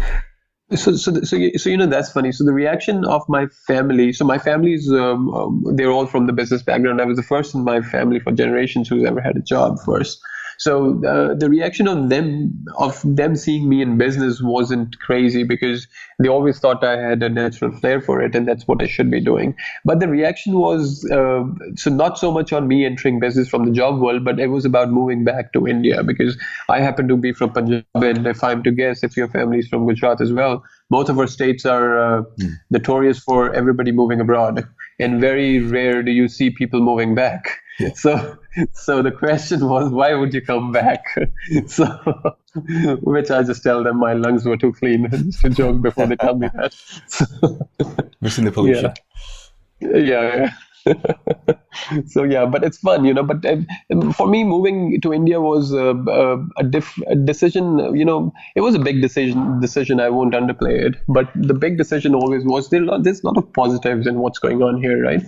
D: So that's funny. So the reaction of my family. So my family's they're all from the business background. I was the first in my family for generations who's ever had a job first. So the reaction of them seeing me in business wasn't crazy, because they always thought I had a natural flair for it, and that's what I should be doing. But the reaction was so not so much on me entering business from the job world, but it was about moving back to India, because I happen to be from Punjab, and if I'm to guess, if your family is from Gujarat as well, both of our states are notorious for everybody moving abroad, and very rare do you see people moving back.
A: Yeah.
D: So the question was, why would you come back? So, which I just tell them my lungs were too clean. It's a joke before they tell me that. So,
A: missing the pollution.
D: Yeah. So yeah, but it's fun, But for me, moving to India was a decision. It was a big decision. I won't underplay it. But the big decision always was there's a lot of positives in what's going on here, right?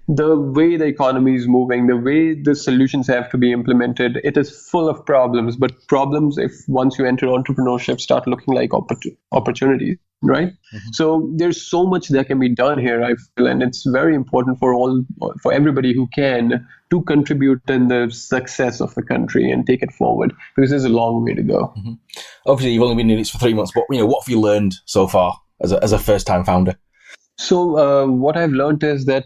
D: The way the economy is moving, the way the solutions have to be implemented, it is full of problems. But problems, if once you enter entrepreneurship, start looking like opportunities, right? Mm-hmm. So there's so much that can be done here, I feel, and it's very important for everybody who can to contribute in the success of the country and take it forward, because there's a long way to go.
A: Mm-hmm. Obviously, you've only been in it for 3 months, but what have you learned so far as a first-time founder?
D: So what I've learned is that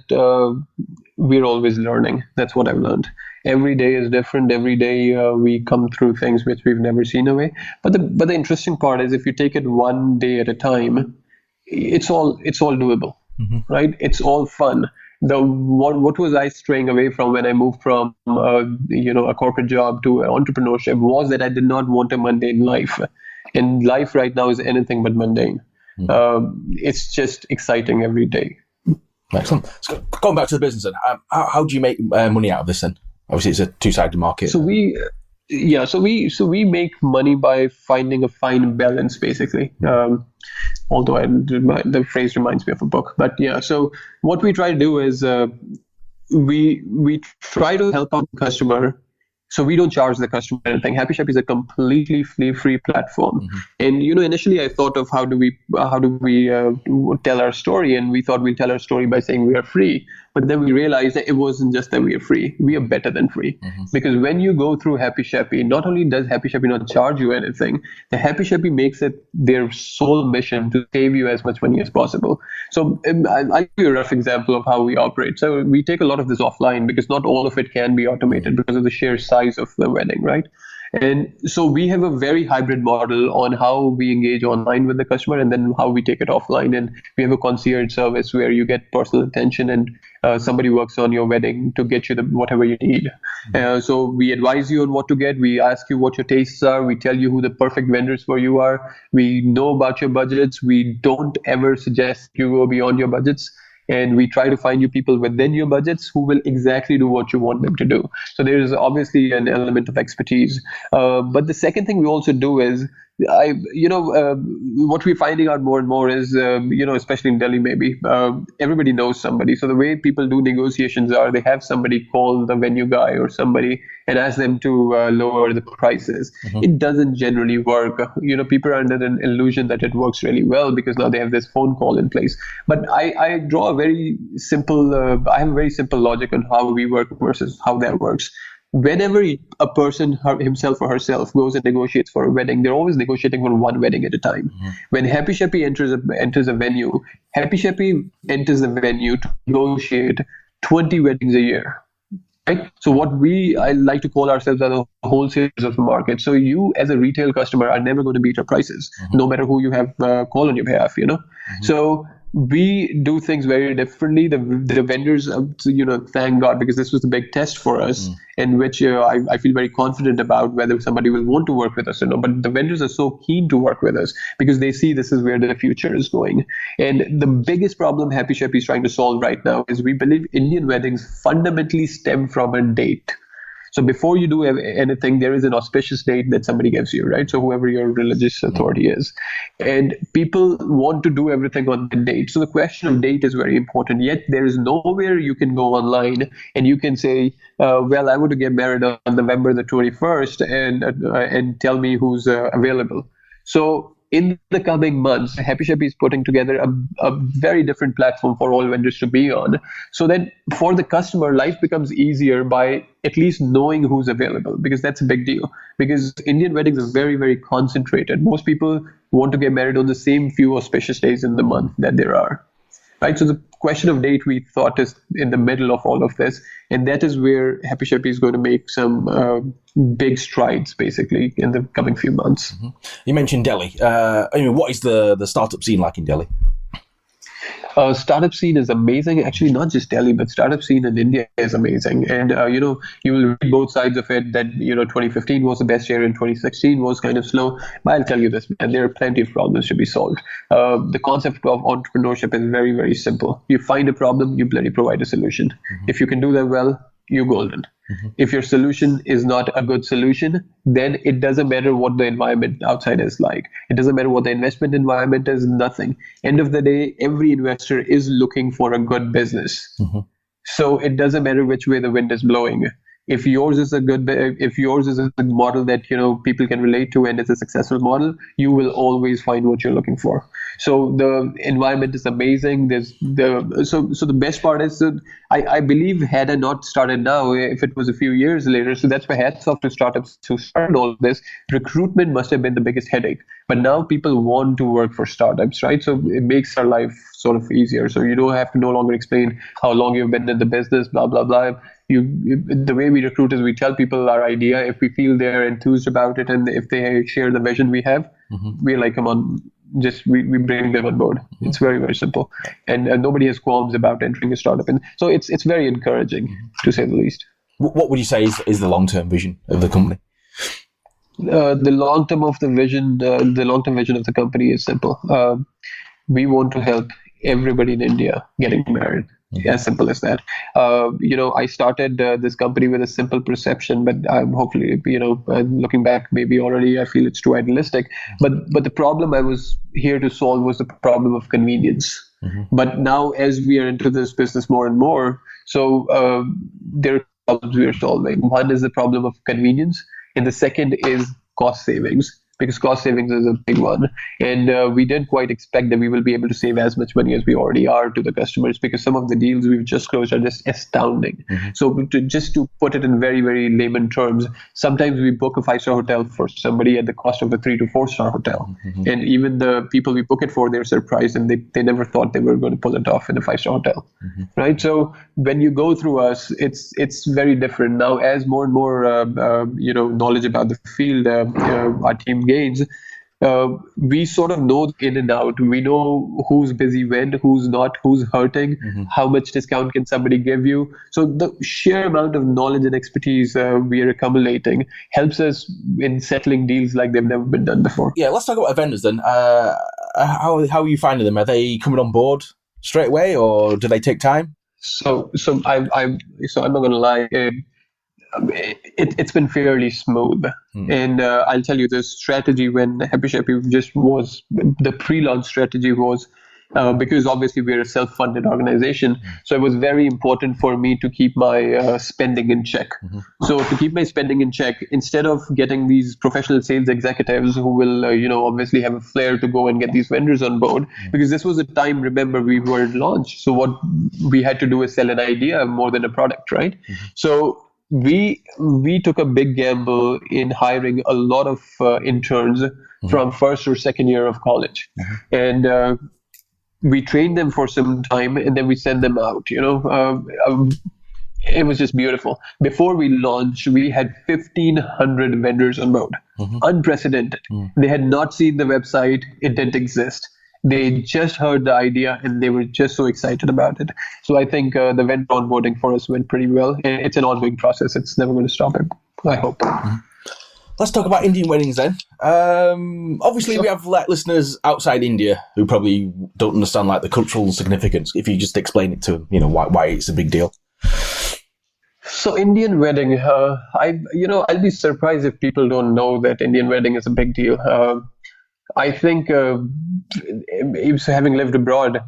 D: we're always learning. That's what I've learned. Every day is different. Every day we come through things which we've never seen away. But the interesting part is, if you take it one day at a time, it's all doable, mm-hmm. right? It's all fun. What was I straying away from when I moved from a corporate job to entrepreneurship was that I did not want a mundane life, and life right now is anything but mundane. It's just exciting every day.
A: Excellent. So going back to the business, then, how do you make money out of this? Then, obviously, it's a two-sided market.
D: So we make money by finding a fine balance, basically. Although the phrase reminds me of a book, but yeah. So what we try to do is we try to help out the customer. So we don't charge the customer anything. HappyShappy is a completely free platform. Mm-hmm. And initially I thought of how do we tell our story, and we thought we'll tell our story by saying we are free. But then we realized that it wasn't just that we are free. We are better than free. Mm-hmm. Because when you go through HappyShappy, not only does HappyShappy not charge you anything, the HappyShappy makes it their sole mission to save you as much money as possible. So I'll give you a rough example of how we operate. So we take a lot of this offline, because not all of it can be automated because of the sheer size of the wedding, right? And so we have a very hybrid model on how we engage online with the customer, and then how we take it offline. And we have a concierge service where you get personal attention, and somebody works on your wedding to get you whatever you need. So we advise you on what to get. We ask you what your tastes are. We tell you who the perfect vendors for you are. We know about your budgets. We don't ever suggest you go beyond your budgets. And we try to find you people within your budgets who will exactly do what you want them to do. So there is obviously an element of expertise. But the second thing we also do is, what we're finding out more and more is, especially in Delhi, maybe everybody knows somebody. So the way people do negotiations are, they have somebody call the venue guy or somebody and ask them to lower the prices. Mm-hmm. It doesn't generally work. People are under an illusion that it works really well because now they have this phone call in place. But I draw a very simple, I have a very simple logic on how we work versus how that works. Whenever a person himself or herself goes and negotiates for a wedding, they're always negotiating for one wedding at a time. Mm-hmm. When HappyShappy enters a venue, HappyShappy enters the venue to negotiate 20 weddings a year. Right? So I like to call ourselves as a wholesalers of the market. So you as a retail customer are never going to beat our prices, mm-hmm. no matter who you have call on your behalf, Mm-hmm. So we do things very differently. The vendors, thank God, because this was a big test for us, in which I feel very confident about whether somebody will want to work with us or not. But the vendors are so keen to work with us because they see this is where the future is going. And the biggest problem HappyShappy is trying to solve right now is we believe Indian weddings fundamentally stem from a date. So before you do anything, there is an auspicious date that somebody gives you, right? So whoever your religious authority is. And people want to do everything on the date. So the question of date is very important. Yet there is nowhere you can go online and you can say, well, I want to get married on November the 21st and tell me who's available. So in the coming months, Happy Sheppy is putting together a very different platform for all vendors to be on. So that for the customer, life becomes easier by at least knowing who's available, because that's a big deal. Because Indian weddings are very, very concentrated. Most people want to get married on the same few auspicious days in the month that there are. Right, so the question of date, we thought, is in the middle of all of this, and that is where Happy Sheppy is going to make some big strides, basically, in the coming few months.
A: Mm-hmm. You mentioned Delhi. What is the startup scene like in Delhi?
D: Startup scene is amazing. Actually, not just Delhi, but startup scene in India is amazing. And, you will read both sides of it, that, 2015 was the best year and 2016 was kind of slow. But I'll tell you this, man, there are plenty of problems to be solved. The concept of entrepreneurship is very, very simple. You find a problem, you bloody provide a solution. Mm-hmm. If you can do that well, you're golden. Mm-hmm. If your solution is not a good solution, then it doesn't matter what the environment outside is like. It doesn't matter what the investment environment is, nothing. End of the day, every investor is looking for a good business. Mm-hmm. So it doesn't matter which way the wind is blowing. If yours is a model that people can relate to and it's a successful model, you will always find what you're looking for. So the environment is amazing. So the best part is that I believe, had I not started now, if it was a few years later, so that's why hats off to startups who started all of this. Recruitment must have been the biggest headache, but now people want to work for startups, right? So it makes our life sort of easier. So you don't have to no longer explain how long you've been in the business, blah blah blah. The way we recruit is we tell people our idea. If we feel they're enthused about it and if they share the vision we have, mm-hmm. we're like, come on, we bring them on board. Mm-hmm. It's very, very simple, and nobody has qualms about entering a startup, and so it's very encouraging, mm-hmm. to say the least.
A: What would you say is the long-term vision of the company?
D: The long-term vision of the company is simple. We want to help everybody in India getting married. Mm-hmm. As simple as that. I started this company with a simple perception, but I'm hopefully, looking back, maybe already I feel it's too idealistic. But the problem I was here to solve was the problem of convenience. Mm-hmm. But now, as we are into this business more and more, so there are problems we are solving. One is the problem of convenience, and the second is cost savings. Because cost savings is a big one. And we didn't quite expect that we will be able to save as much money as we already are to the customers, because some of the deals we've just closed are just astounding. Mm-hmm. So to put it in very, very layman terms, sometimes we book a 5-star hotel for somebody at the cost of a 3 to 4-star hotel. Mm-hmm. And even the people we book it for, they're surprised, and they never thought they were going to pull it off in a 5-star hotel. Mm-hmm. Right? So when you go through us, it's very different. Now, as more and more knowledge about the field, our team gains, we sort of know in and out. We know who's busy when, who's not, who's hurting, mm-hmm. how much discount can somebody give you. So the sheer amount of knowledge and expertise we are accumulating helps us in settling deals like they've never been done before. Yeah,
A: let's talk about vendors then. How are you finding them? Are they coming on board straight away, or do they take time?
D: So I'm not going to lie. It's been fairly smooth. And I'll tell you, the strategy when Happy Sheppy just was, the pre-launch strategy was, because obviously we're a self-funded organization, so it was very important for me to keep my spending in check. Mm-hmm. So to keep my spending in check, instead of getting these professional sales executives who will, obviously have a flair to go and get these vendors on board, mm-hmm. because this was a time, remember, we were at launch. So what we had to do is sell an idea more than a product, right? Mm-hmm. So we took a big gamble in hiring a lot of interns, mm-hmm. from first or second year of college, mm-hmm. and we trained them for some time, and then we sent them out. It was just beautiful. Before we launched, we had 1,500 vendors on board, mm-hmm. unprecedented. Mm-hmm. They had not seen the website; it didn't exist. They just heard the idea and they were just so excited about it. So I think the vendor onboarding for us went pretty well. And it's an ongoing process. It's never going to stop, I hope.
A: Mm-hmm. Let's talk about Indian weddings then. Obviously, sure. We have listeners outside India who probably don't understand the cultural significance. If you just explain it to them, why it's a big deal.
D: So Indian wedding, I'll be surprised if people don't know that Indian wedding is a big deal. I think having lived abroad,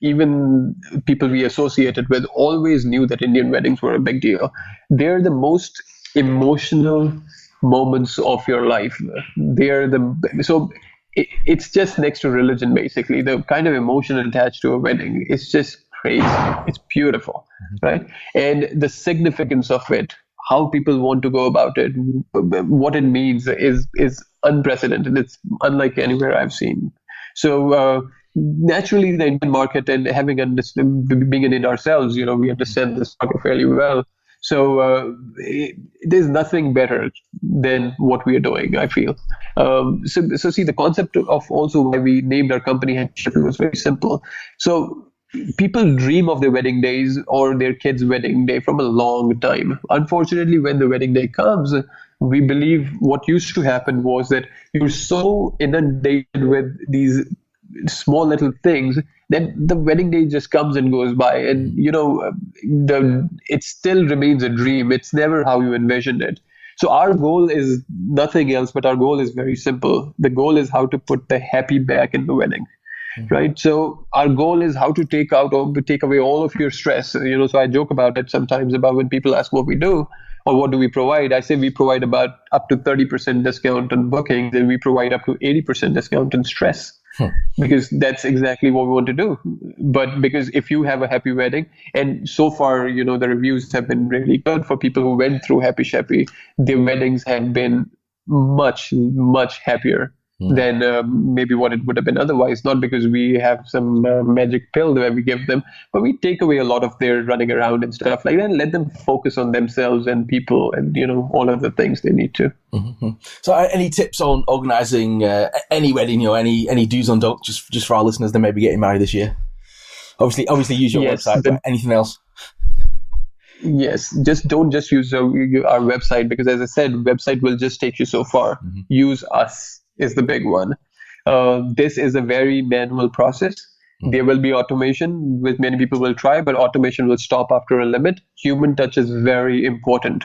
D: even people we associated with always knew that Indian weddings were a big deal. They're the most emotional moments of your life. So it's just next to religion, basically. The kind of emotion attached to a wedding is just crazy. It's beautiful, right? And the significance of it, how people want to go about it, what it means is unprecedented. It's unlike anywhere I've seen. So naturally, the Indian market, and being in it ourselves, we understand this market fairly well. So there's nothing better than what we are doing, I feel. So see, the concept of also why we named our company Captial was very simple. So people dream of their wedding days or their kids' wedding day from a long time. Unfortunately, when the wedding day comes, we believe what used to happen was that you're so inundated with these small little things that the wedding day just comes and goes by, and it still remains a dream. It's never how you envisioned it. So our goal is nothing else, but our goal is very simple. The goal is how to put the happy back in the wedding. Right. So our goal is how to take away all of your stress. So I joke about it sometimes about when people ask what we do or what do we provide. I say we provide about up to 30% discount on bookings, and we provide up to 80% discount on stress. Because that's exactly what we want to do. But because if you have a happy wedding, and so far, the reviews have been really good for people who went through Happy Shappy, their weddings have been much, much happier than maybe what it would have been otherwise. Not because we have some magic pill that we give them, but we take away a lot of their running around and stuff like that and let them focus on themselves and people and, all of the things they need to.
A: Mm-hmm. So any tips on organising any wedding, any do's and don'ts just for our listeners that may be getting married this year? Obviously use your website, but anything else?
D: Yes, don't just use our website, because as I said, website will just take you so far. Use us is the big one. This is a very manual process. There will be automation, which many people will try, but automation will stop after a limit. Human touch is very important.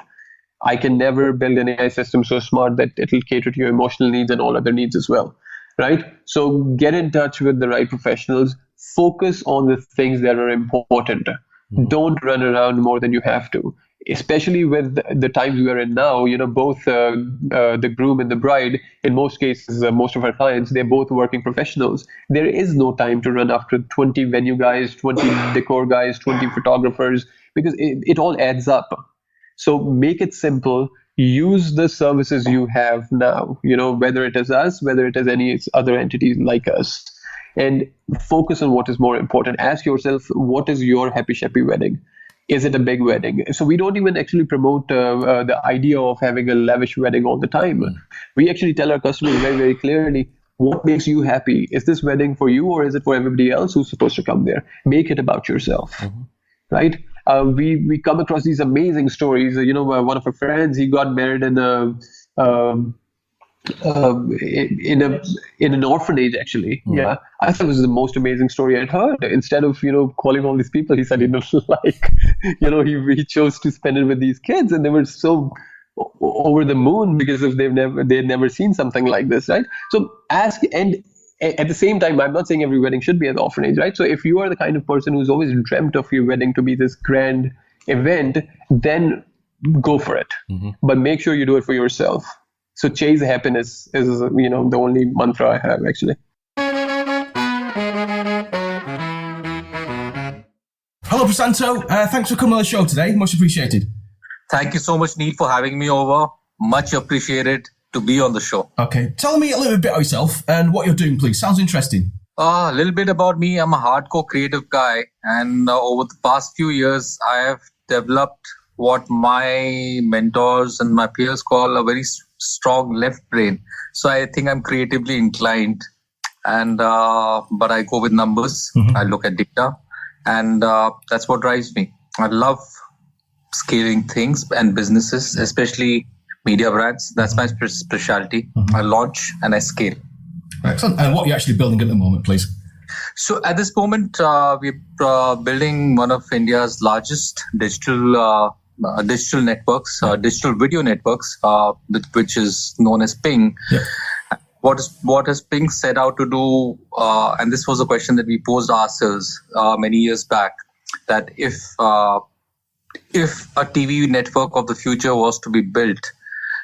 D: I can never build an AI system so smart that it'll cater to your emotional needs and all other needs as well, right? So get in touch with the right professionals. Focus on the things that are important. Don't run around more than you have to. Especially with the times we are in now, both the groom and the bride, in most cases, most of our clients, they're both working professionals. There is no time to run after 20 venue guys, 20 decor guys, 20 photographers, because it all adds up. So make it simple. Use the services you have now, whether it is us, whether it is any other entities like us, and focus on what is more important. Ask yourself, what is your Happy Shappy wedding? Is it a big wedding? So we don't even actually promote the idea of having a lavish wedding all the time. We actually tell our customers very, very clearly, what makes you happy? Is this wedding for you, or is it for everybody else who's supposed to come there? Make it about yourself, right? We come across these amazing stories. One of our friends, he got married in an orphanage, actually. Yeah, I thought it was the most amazing story I'd heard. Instead of calling all these people, he said he chose to spend it with these kids, and they were so over the moon because they'd never seen something like this, right? So ask, and at the same time, I'm not saying every wedding should be an orphanage, right? So if you are the kind of person who's always dreamt of your wedding to be this grand event, then go for it. But make sure you do it for yourself. So chase happiness is, the only mantra I have, actually.
A: Hello, Prasanto. Thanks for coming on the show today. Much appreciated.
E: Thank you so much, Neil, for having me over. Much appreciated to be on the show.
A: Okay. Tell me a little bit about yourself and what you're doing, please. Sounds interesting.
E: A little bit about me. I'm a hardcore creative guy. And over the past few years, I have developed what my mentors and my peers call a very strong left brain. So I think I'm creatively inclined, and but I go with numbers. I look at data, and that's what drives me. I love scaling things and businesses, especially media brands. That's my specialty. I launch and I scale.
A: Excellent. And what are you actually building at the moment, please?
E: So at this moment, we're building one of India's largest digital networks, digital video networks, which is known as Ping.
A: Yeah.
E: What has Ping set out to do? And this was a question that we posed ourselves many years back, that if a TV network of the future was to be built,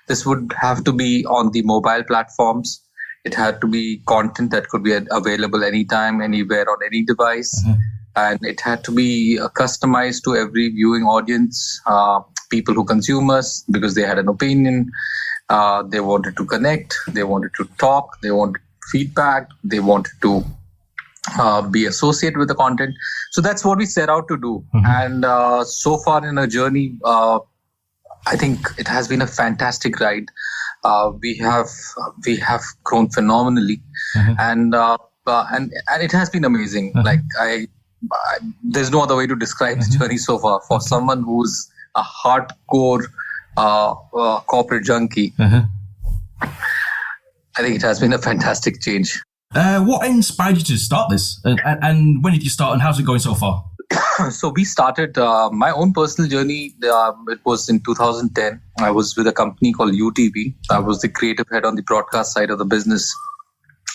E: this would have to be on the mobile platforms. It had to be content that could be available anytime, anywhere, on any device. And it had to be customized to every viewing audience, people who consume us, because they had an opinion. They wanted to connect. They wanted to talk. They wanted feedback. They wanted to be associated with the content. So that's what we set out to do. And so far in our journey, I think it has been a fantastic ride. We have grown phenomenally, and it has been amazing. Like there's no other way to describe the journey so far. For someone who's a hardcore corporate junkie, I think it has been a fantastic change.
A: What inspired you to start this, and when did you start, and how's it going so far?
E: So we started my own personal journey. It was in 2010. I was with a company called UTV. I was the creative head on the broadcast side of the business.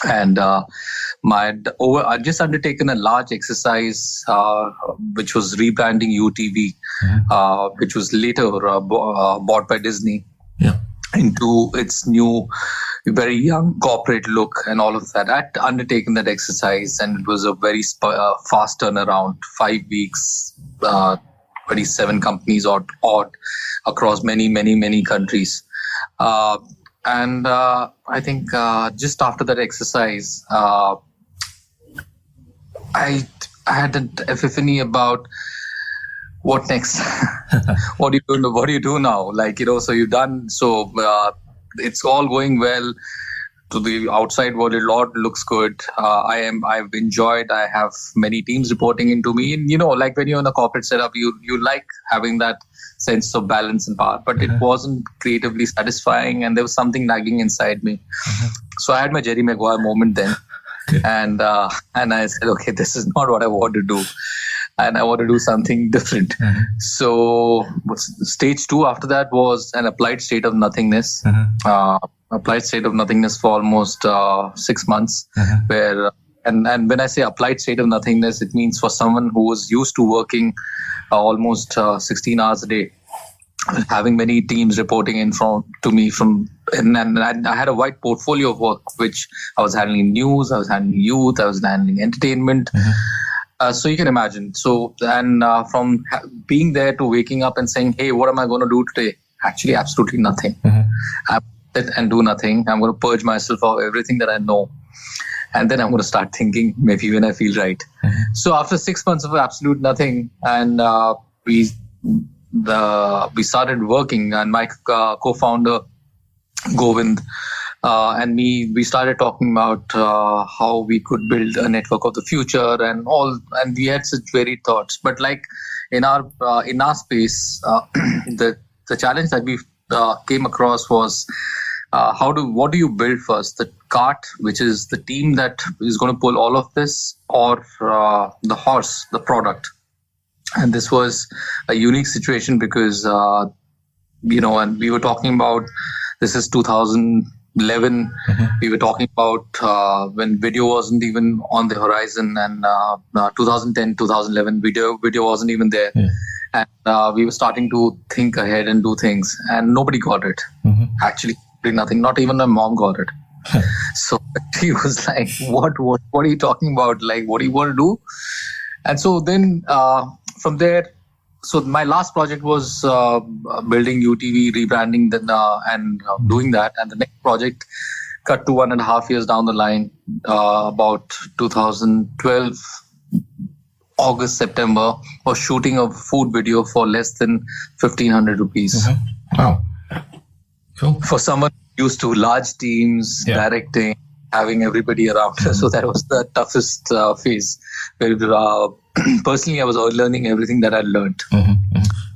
E: And I'd just undertaken a large exercise, which was rebranding UTV, which was later bought by Disney into its new, very young corporate look and all of that. I'd undertaken that exercise, and it was a very fast turnaround, 5 weeks, 27 companies odd across many countries. And I think just after that exercise, I had an epiphany about what next. What do you do now? So you've done, it's all going well. To the outside world, a lot looks good. I've enjoyed. I have many teams reporting into me. And, like when you're in a corporate setup, you like having that sense of balance and power. But it wasn't creatively satisfying, and there was something nagging inside me. So I had my Jerry Maguire moment then, and I said, okay, this is not what I want to do, and I want to do something different. So stage 2 after that was an applied state of nothingness. Applied state of nothingness for almost 6 months, where and when I say applied state of nothingness, it means for someone who was used to working almost 16 hours a day, having many teams reporting in to me and I had a wide portfolio of work, which I was handling news, I was handling youth, I was handling entertainment. So you can imagine. So from being there to waking up and saying, hey, what am I going to do today? Actually, absolutely nothing. And do nothing. I'm going to purge myself of everything that I know, and then I'm going to start thinking maybe when I feel right. So after 6 months of absolute nothing, and we started working, and my co-founder Govind and me, we started talking about how we could build a network of the future and all, and we had such varied thoughts. But like in our space, the challenge that we came across was what do you build first? The cart, which is the team that is going to pull all of this, or the horse, the product? And this was a unique situation because, and we were talking about, this is 2011. We were talking about when video wasn't even on the horizon, and 2010, 2011, video wasn't even there. And we were starting to think ahead and do things, and nobody got it. Actually, nothing. Not even my mom got it. So she was like, "What are you talking about? Like, what do you want to do?" And so then from there, so my last project was building UTV, rebranding, and doing that. And the next project, cut to 1.5 years down the line, about 2012. August, September, was shooting a food video for less than 1,500 rupees.
A: Wow. Cool.
E: For someone used to large teams, directing, having everybody around. So that was the toughest phase. Where personally, I was learning everything that I learned.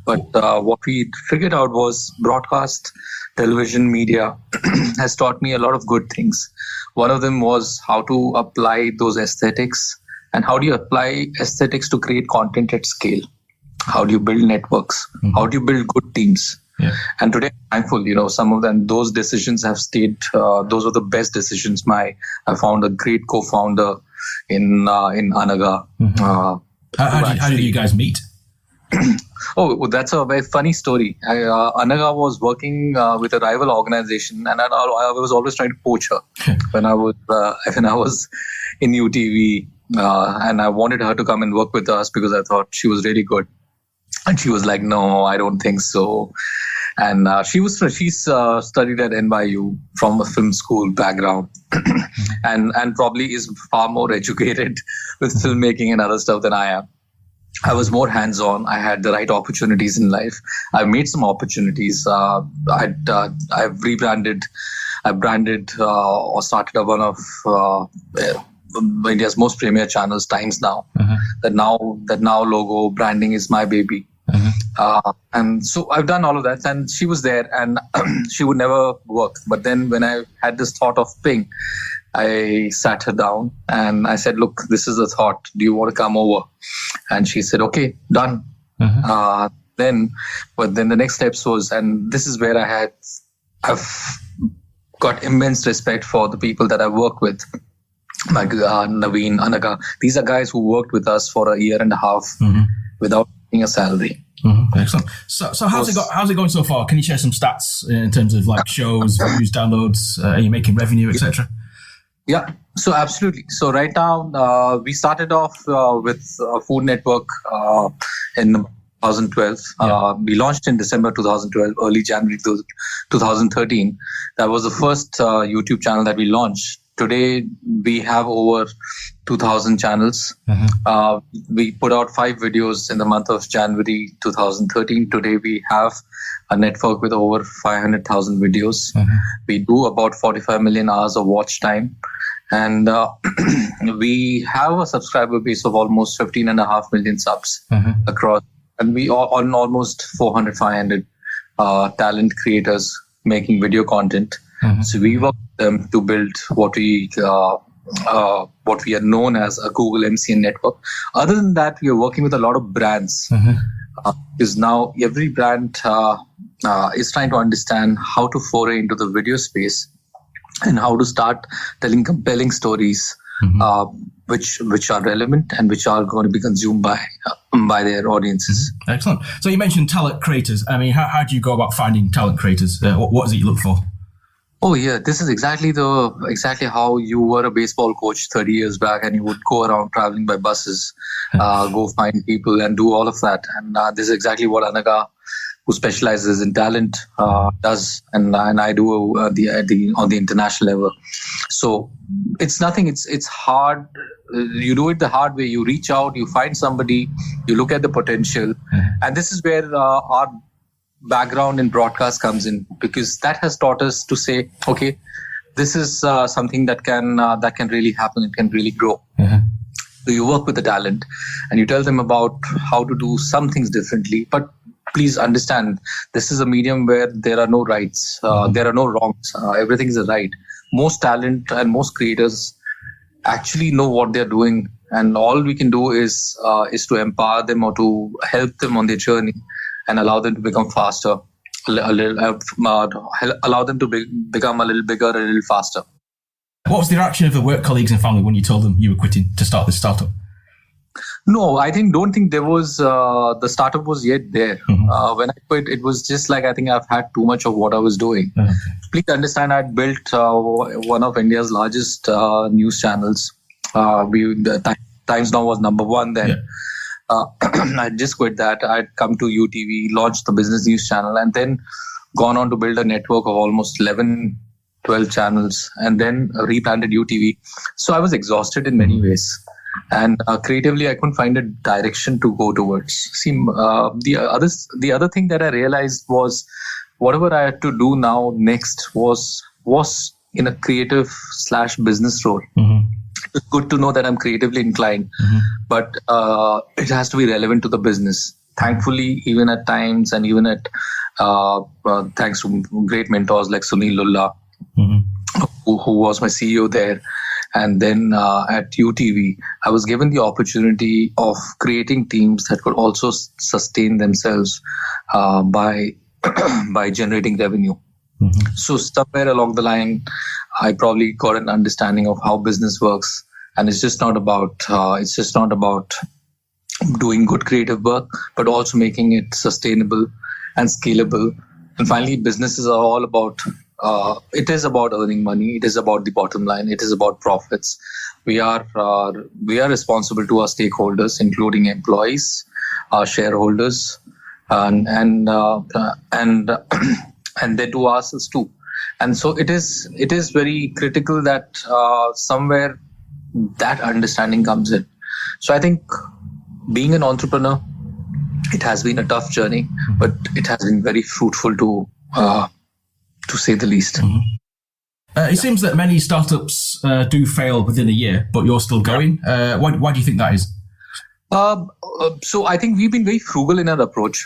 E: But what we figured out was broadcast, television, media has taught me a lot of good things. One of them was how to apply those aesthetics. And how do you apply aesthetics to create content at scale? How do you build networks? How do you build good teams? And today, I'm thankful, some of them, those decisions have stayed. Those were the best decisions. I found a great co-founder in Anaga.
A: How did you guys meet?
E: Oh, that's a very funny story. Anaga was working with a rival organization, and I was always trying to poach her when I was in UTV, and I wanted her to come and work with us because I thought she was really good. And she was like, "No, I don't think so." And she's studied at NYU from a film school background, and probably is far more educated with filmmaking and other stuff than I am. I was more hands-on. I had the right opportunities in life. I've made some opportunities. I've rebranded. I branded or started one of India's most premier channels, Times Now. That now logo branding is my baby. And so I've done all of that, and she was there, and she would never work. But then when I had this thought of Ping, I sat her down and I said, "Look, this is the thought. Do you want to come over?" And she said, "Okay, done." Then the next steps was, and this is where I've got immense respect for the people that I work with, like Naveen, Anaga. These are guys who worked with us for a year and a half without getting a salary.
A: Excellent. So how's it going so far? Can you share some stats in terms of like shows, views, downloads? Are you making revenue, etc.?
E: Yeah, so absolutely. So right now, we started off with Food Network in 2012. We launched in December 2012, early January 2013. That was the first YouTube channel that we launched. Today, we have over 2,000 channels. We put out 5 videos in the month of January 2013. Today, we have a network with over 500,000 videos. We do about 45 million hours of watch time. And we have a subscriber base of almost 15.5 million subs across. And we are on almost 400, 500 talent creators making video content. So we work with them to build what we are known as a Google MCN network. Other than that, we are working with a lot of brands. Because now every brand is trying to understand how to foray into the video space and how to start telling compelling stories, which are relevant and which are going to be consumed by their audiences.
A: Excellent. So you mentioned talent creators. I mean, how do you go about finding talent creators? What is it you look for?
E: Oh yeah, this is exactly how you were a baseball coach 30 years back, and you would go around traveling by buses, go find people and do all of that. And this is exactly what Anaga, who specializes in talent, does, and I do on the international level. So it's nothing. It's hard. You do it the hard way. You reach out, you find somebody, you look at the potential, and this is where our background in broadcast comes in, because that has taught us to say, okay, this is something that can really happen. It can really grow. So you work with the talent and you tell them about how to do some things differently, but please understand, this is a medium where there are no rights, there are no wrongs. Everything is a right. Most talent and most creators actually know what they're doing, and all we can do is to empower them or to help them on their journey and allow them to become faster, allow them to become a little bigger, a little faster.
A: What was the reaction of the work colleagues and family when you told them you were quitting to start this startup?
E: No, don't think there was, the startup was yet there. When I quit, it was just like, I think I've had too much of what I was doing. Please understand, I'd built one of India's largest news channels. Times Now was number 1 then. I just quit that. I'd come to UTV, launched the business news channel, and then gone on to build a network of almost 11, 12 channels, and then rebranded UTV. So I was exhausted in many ways. And creatively, I couldn't find a direction to go towards. See, the other thing that I realized was whatever I had to do now next was in a creative/business role. It's good to know that I'm creatively inclined, but it has to be relevant to the business. Thankfully, even at times, and even at thanks to great mentors like Sunil Lulla, who was my CEO there. And then at UTV, I was given the opportunity of creating teams that could also sustain themselves by generating revenue. So somewhere along the line, I probably got an understanding of how business works, and it's just not about doing good creative work, but also making it sustainable and scalable. And finally, businesses are all about, it is about earning money. It is about the bottom line. It is about profits. We are responsible to our stakeholders, including employees, our shareholders, and they to ourselves too. And so it is very critical that somewhere that understanding comes in. So I think being an entrepreneur, it has been a tough journey, but it has been very fruitful to say the least.
A: It seems that many startups do fail within a year, but you're still going. Why do you think that is?
E: So I think we've been very frugal in our approach.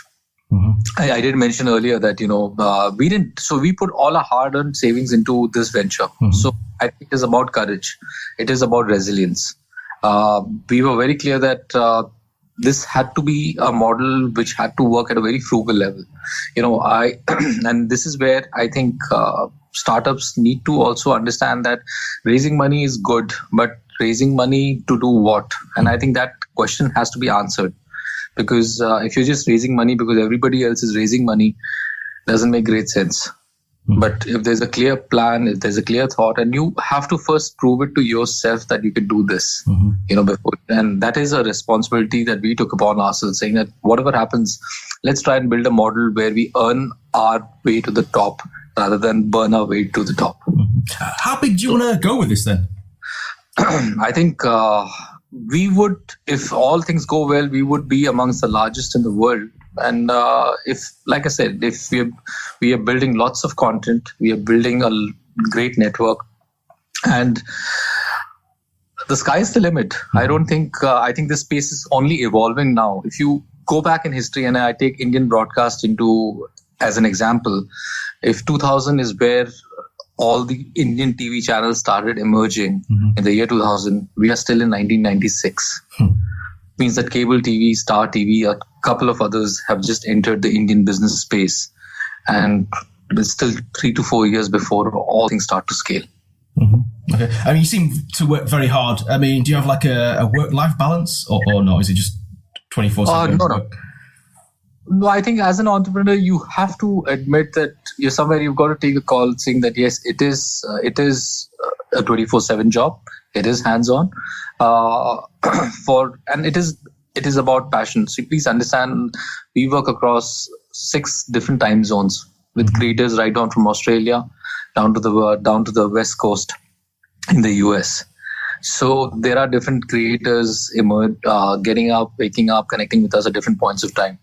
E: I did mention earlier that, we put all our hard-earned savings into this venture. So I think it is about courage. It is about resilience. We were very clear that this had to be a model which had to work at a very frugal level. And this is where I think startups need to also understand that raising money is good, but raising money to do what? And I think that question has to be answered. Because if you're just raising money because everybody else is raising money, doesn't make great sense. But if there's a clear plan, if there's a clear thought, and you have to first prove it to yourself that you can do this, before. And that is a responsibility that we took upon ourselves, saying that whatever happens, let's try and build a model where we earn our way to the top rather than burn our way to the top.
A: How big do you want to go with this then?
E: I think we would, if all things go well, we would be amongst the largest in the world. And if, like I said, if we are building lots of content, we are building a great network, and the sky is the limit. I don't think, I think this space is only evolving now. If you go back in history, and I take Indian broadcast as an example, if 2000 is where all the Indian TV channels started emerging in the year 2000, we are still in 1996. Means that cable TV, Star TV, a couple of others have just entered the Indian business space. And it's still 3 to 4 years before all things start to scale.
A: Okay. I mean, you seem to work very hard. I mean, do you have like a work-life balance or no? Is it just 24/7?
E: No. No, I think as an entrepreneur, you have to admit that you've got to take a call saying that, yes, it is a 24/7 job. It is hands-on, and it is about passion. So please understand, we work across 6 different time zones with creators right down from Australia down to the West Coast in the US. So there are different creators getting up, waking up, connecting with us at different points of time.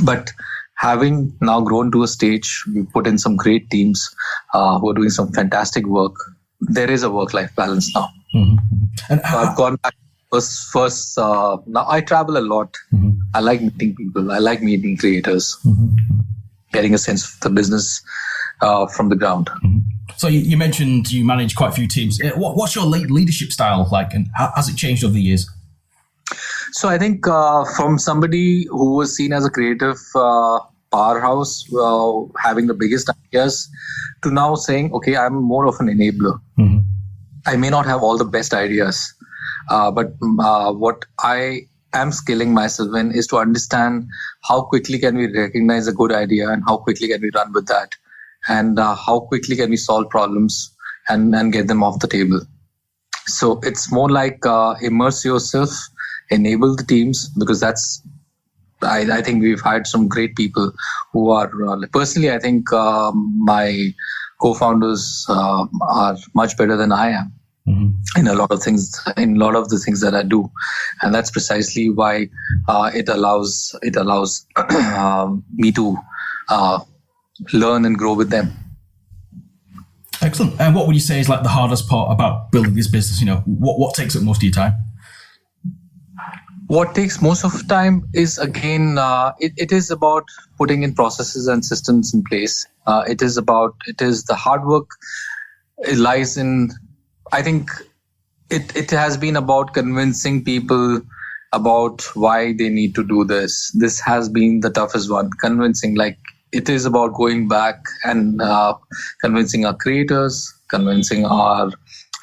E: But having now grown to a stage, we put in some great teams who are doing some fantastic work. There is a work-life balance now. And I've gone back first. Now I travel a lot. I like meeting people. I like meeting creators, getting a sense of the business from the ground.
A: So you mentioned you manage quite a few teams. What's your leadership style like, and how has it changed over the years?
E: So I think from somebody who was seen as a creative powerhouse, having the biggest ideas, to now saying, okay, I'm more of an enabler. I may not have all the best ideas, but what I am skilling myself in is to understand how quickly can we recognize a good idea and how quickly can we run with that, and how quickly can we solve problems and get them off the table. So it's more like immerse yourself, enable the teams, because that's, I think we've hired some great people who are, personally, I think my co-founders are much better than I am in a lot of things, in a lot of the things that I do. And that's precisely why it allows me to learn and grow with them.
A: Excellent. And what would you say is like the hardest part about building this business? What takes up most of your time?
E: What takes most of the time is, again, it is about putting in processes and systems in place. It is the hard work. It lies in, I think it has been about convincing people about why they need to do this. This has been the toughest one, convincing. Like, it is about going back and convincing our creators, convincing our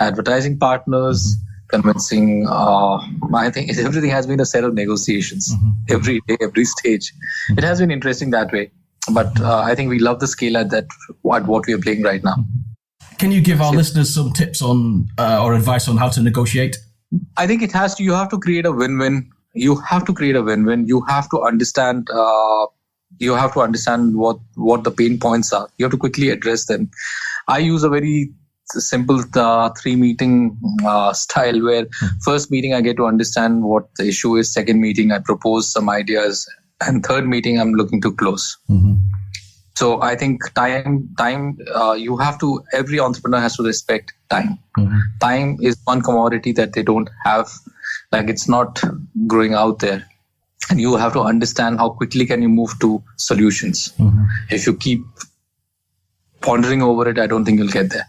E: advertising partners, convincing. I think everything has been a set of negotiations every day, every stage. It has been interesting that way. But I think we love the scale at what we are playing right now.
A: Can you give our listeners some tips on or advice on how to negotiate?
E: I think you have to create a win-win. You have to create a win-win. You have to understand. You have to understand what the pain points are. You have to quickly address them. I use a very simple 3-meeting style where first meeting I get to understand what the issue is. Second meeting I propose some ideas, and third meeting I'm looking to close. So I think time. You have to. Every entrepreneur has to respect time. Time is one commodity that they don't have. Like, it's not growing out there. And you have to understand how quickly can you move to solutions. If you keep pondering over it, I don't think you'll get there.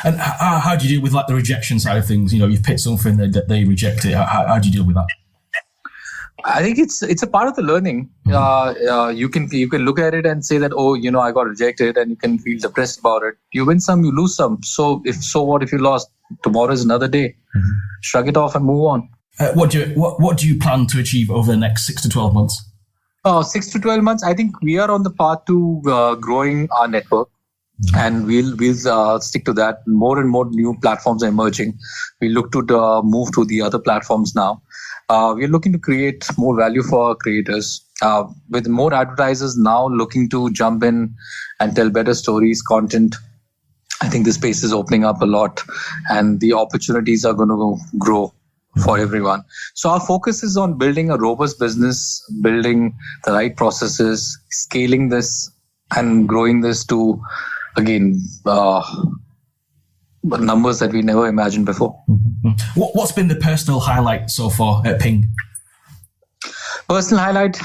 A: And how do you deal with like the rejection side of things? You've picked something that they reject it. How do you deal with that?
E: I think it's a part of the learning. You can look at it and say that, I got rejected, and you can feel depressed about it. You win some, you lose some. So what if you lost? Tomorrow is another day. Shrug it off and move on.
A: What do you plan to achieve over the next 6 to 12 months?
E: 6 to 12 months. I think we are on the path to growing our network, and we'll stick to that. More and more new platforms are emerging. We look to move to the other platforms now. We're looking to create more value for our creators, with more advertisers now looking to jump in and tell better stories, content. I think the space is opening up a lot, and the opportunities are going to grow for everyone. So our focus is on building a robust business, building the right processes, scaling this, and growing this to, again, numbers that we never imagined before.
A: What's been the personal highlight so far at Ping?
E: Personal highlight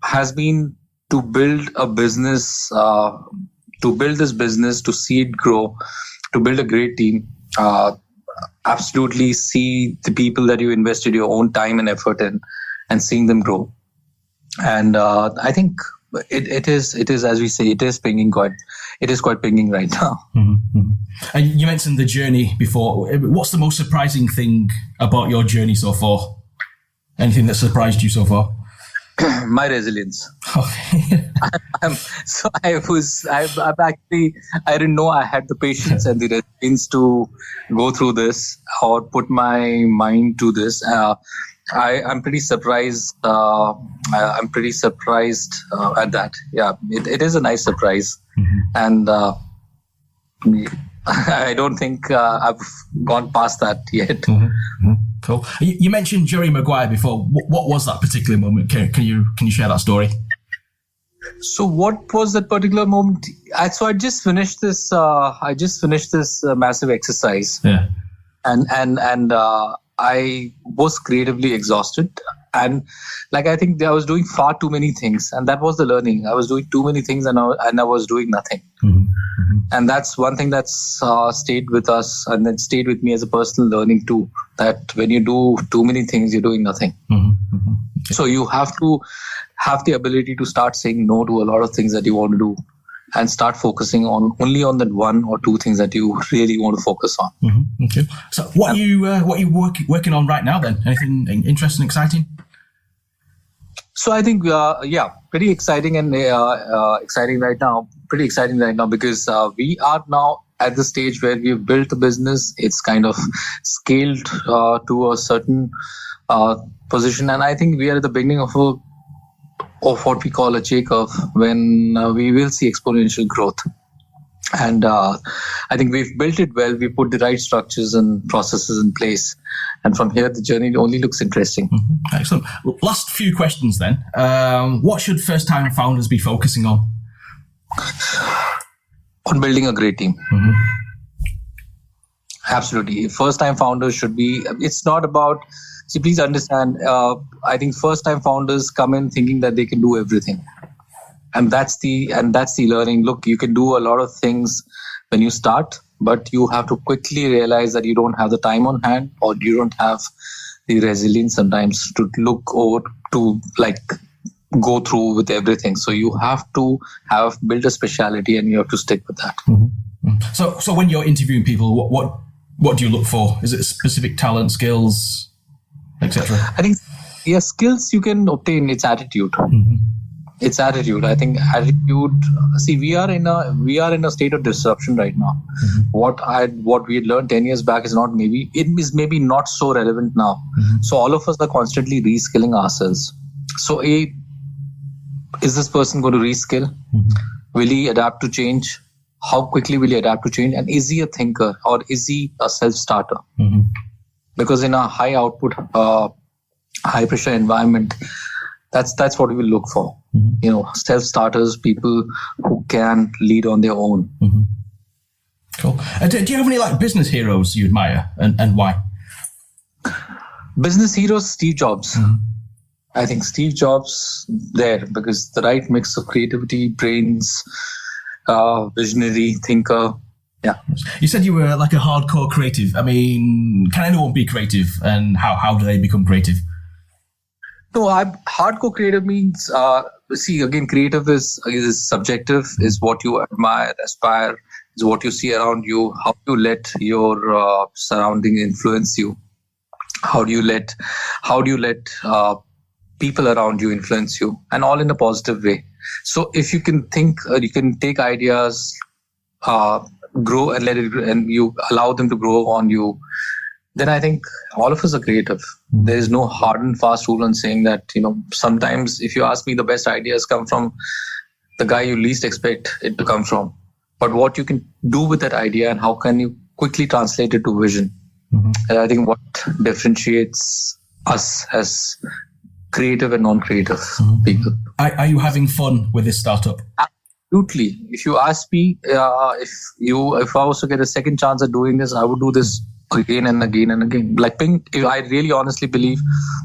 E: has been to build a business, to build this business, to see it grow, to build a great team. Absolutely see the people that you invested your own time and effort in, and seeing them grow. And I think it is, as we say, it is quite pinging right now.
A: And you mentioned the journey before. What's the most surprising thing about your journey so far? Anything that surprised you so far?
E: My resilience.
A: Okay.
E: I didn't know I had the patience and the resilience to go through this or put my mind to this. I'm pretty surprised. I'm pretty surprised at that. Yeah, it is a nice surprise, and I don't think I've gone past that yet.
A: Cool. You mentioned Jerry Maguire before. What was that particular moment? Can you share that story?
E: So what was that particular moment? So I just finished this. Massive exercise.
A: Yeah.
E: And I was creatively exhausted, and I think I was doing far too many things, and that was the learning. I was doing too many things, and I was doing nothing. And that's one thing that's stayed with us, and then stayed with me as a personal learning too. That when you do too many things, you're doing nothing. So you have to have the ability to start saying no to a lot of things that you want to do, and start focusing only on that one or two things that you really want to focus on.
A: Okay. So what are you working on right now then? Anything interesting, exciting?
E: So I think, pretty exciting and exciting right now. Pretty exciting right now because we are now at the stage where we've built the business. It's kind of scaled to a certain position. And I think we are at the beginning of what we call a J-curve, when we will see exponential growth. And I think we've built it well. We put the right structures and processes in place. And from here, the journey only looks interesting.
A: Excellent. Last few questions then. What should first-time founders be focusing on?
E: On building a great team. Absolutely. First-time founders should be, it's not about, see, please understand, I think first-time founders come in thinking that they can do everything. And that's the learning. Look, you can do a lot of things when you start, but you have to quickly realize that you don't have the time on hand, or you don't have the resilience sometimes to look over to go through with everything. So you have to build a speciality, and you have to stick with that.
A: So when you're interviewing people, what what do you look for? Is it specific talent, skills, etc.?
E: I think, skills you can obtain. It's attitude. It's attitude. I think attitude. See, we are in a state of disruption right now. What we had learned 10 years back is maybe not so relevant now. So all of us are constantly reskilling ourselves. So is this person going to reskill? Will he adapt to change? How quickly will he adapt to change? And is he a thinker or is he a self-starter? Because in a high output, high pressure environment, that's what we will look for. Self-starters, people who can lead on their own.
A: Cool. Do you have any business heroes you admire and why?
E: Business heroes, Steve Jobs. I think Steve Jobs there because the right mix of creativity, brains, visionary thinker. Yeah.
A: You said you were like a hardcore creative. I mean, can anyone be creative, and how do they become creative?
E: No, hardcore creative means, again, creative is subjective, is what you admire, aspire, is what you see around you, how you let your surrounding influence you. How do you let people around you influence you, and all in a positive way. So if you can think, you can take ideas, grow and you allow them to grow on you, then I think all of us are creative. There is no hard and fast rule on saying that, sometimes if you ask me, the best ideas come from the guy you least expect it to come from. But what you can do with that idea and how can you quickly translate it to vision. And I think what differentiates us as creative and non-creative people.
A: Are you having fun with this startup?
E: Absolutely. If you ask me, if I was to get a second chance at doing this, I would do this again and again and again. Like Ping, I really honestly believe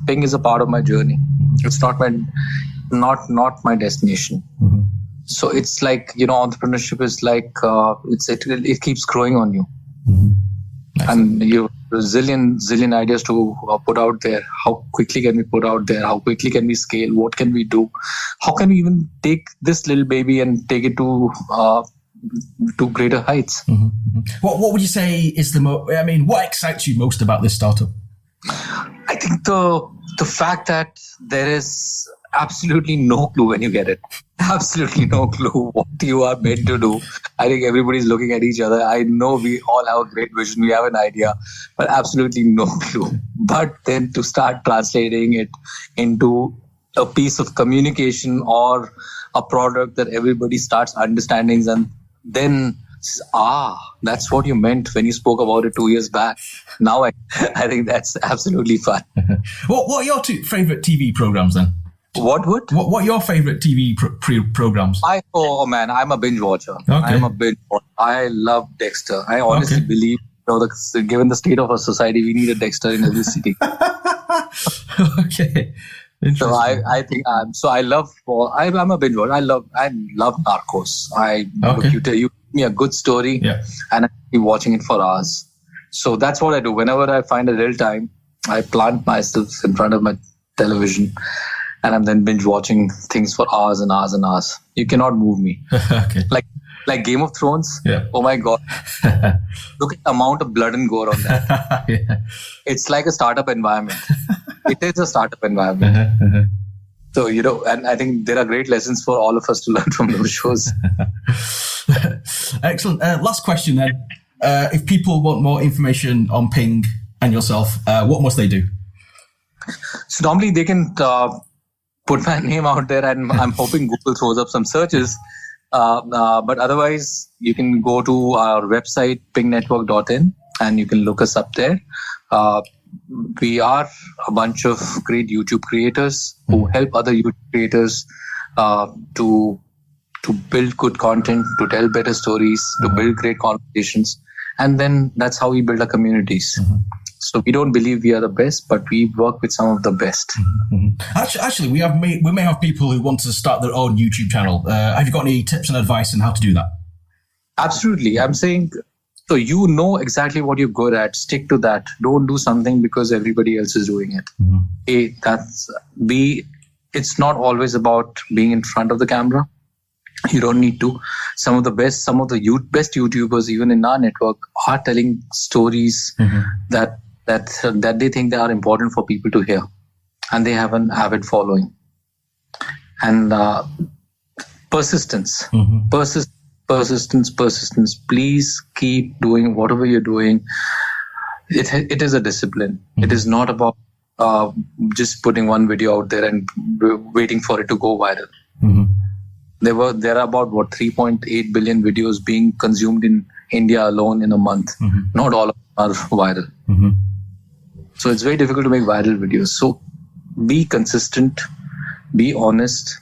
E: Ping is a part of my journey. It's not my destination. So it's like, entrepreneurship is like, it keeps growing on you. Nice. And you have a zillion ideas to put out there. How quickly can we put out there? How quickly can we scale? What can we do? How can we even take this little baby and take it to greater heights?
A: What would you say is what excites you most about this startup?
E: I think the fact that there is absolutely no clue when you get it. Absolutely no clue what you are meant to do. I think everybody's looking at each other. I know we all have a great vision. We have an idea, but absolutely no clue. But then to start translating it into a piece of communication or a product that everybody starts understanding, and then that's what you meant when you spoke about it 2 years back. Now I think that's absolutely fun.
A: What are your two favorite TV programs then?
E: What
A: are your favorite TV programs?
E: Man, I'm a binge watcher.
A: Okay.
E: I love Dexter. I honestly believe, given the state of our society, we need a Dexter in every city.
A: Okay.
E: So I think I'm a binge watcher. I love Narcos. You give me a good story, and I keep watching it for hours. So that's what I do. Whenever I find a real time, I plant myself in front of my television. And I'm then binge watching things for hours and hours and hours. You cannot move me.
A: Okay.
E: Like Game of Thrones.
A: Yeah.
E: Oh my God. Look at the amount of blood and gore on that.
A: Yeah.
E: It's like a startup environment. It is a startup environment. So, and I think there are great lessons for all of us to learn from those shows.
A: Excellent. Last question then. If people want more information on Ping and yourself, what must they do?
E: So normally they can put my name out there, and I'm hoping Google throws up some searches. But otherwise, you can go to our website, pingnetwork.in, and you can look us up there. We are a bunch of great YouTube creators who help other YouTube creators to build good content, to tell better stories, to build great conversations. And then that's how we build our communities. So we don't believe we are the best, but we work with some of the best.
A: Actually, we may have people who want to start their own YouTube channel. Have you got any tips and advice on how to do that? Absolutely.
E: I'm saying, so you know exactly what you're good at. Stick to that. Don't do something because everybody else is doing it. It's not always about being in front of the camera. You don't need to. Some of the best YouTubers, even in our network, are telling stories that they think they are important for people to hear, and they have an avid following. And persistence. Please keep doing whatever you're doing. It is a discipline. It is not about just putting one video out there and waiting for it to go viral. There are about 3.8 billion videos being consumed in India alone in a month. Not all of them are viral. So it's very difficult to make viral videos. So be consistent, be honest,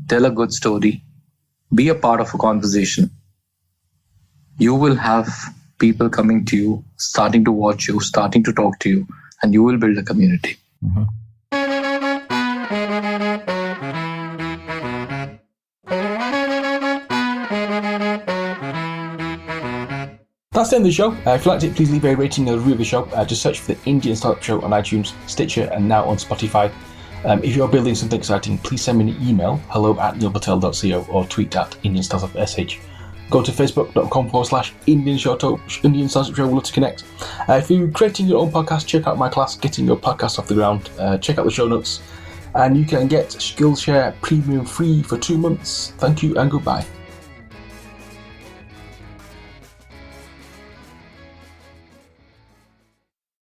E: tell a good story, be a part of a conversation. You will have people coming to you, starting to watch you, starting to talk to you, and you will build a community.
A: That's the end of the show. If you liked it, please leave a rating and a review of the show. Just search for the Indian Startup Show on iTunes, Stitcher, and now on Spotify. If you're building something exciting, please send me an email, hello@neilpatel.co, or tweet at Indian Startup SH. Go to facebook.com/Indian Startup Show. We'd love to connect. If you're creating your own podcast, check out my class, Getting Your Podcast Off the Ground. Check out the show notes, and you can get Skillshare Premium free for 2 months. Thank you and goodbye.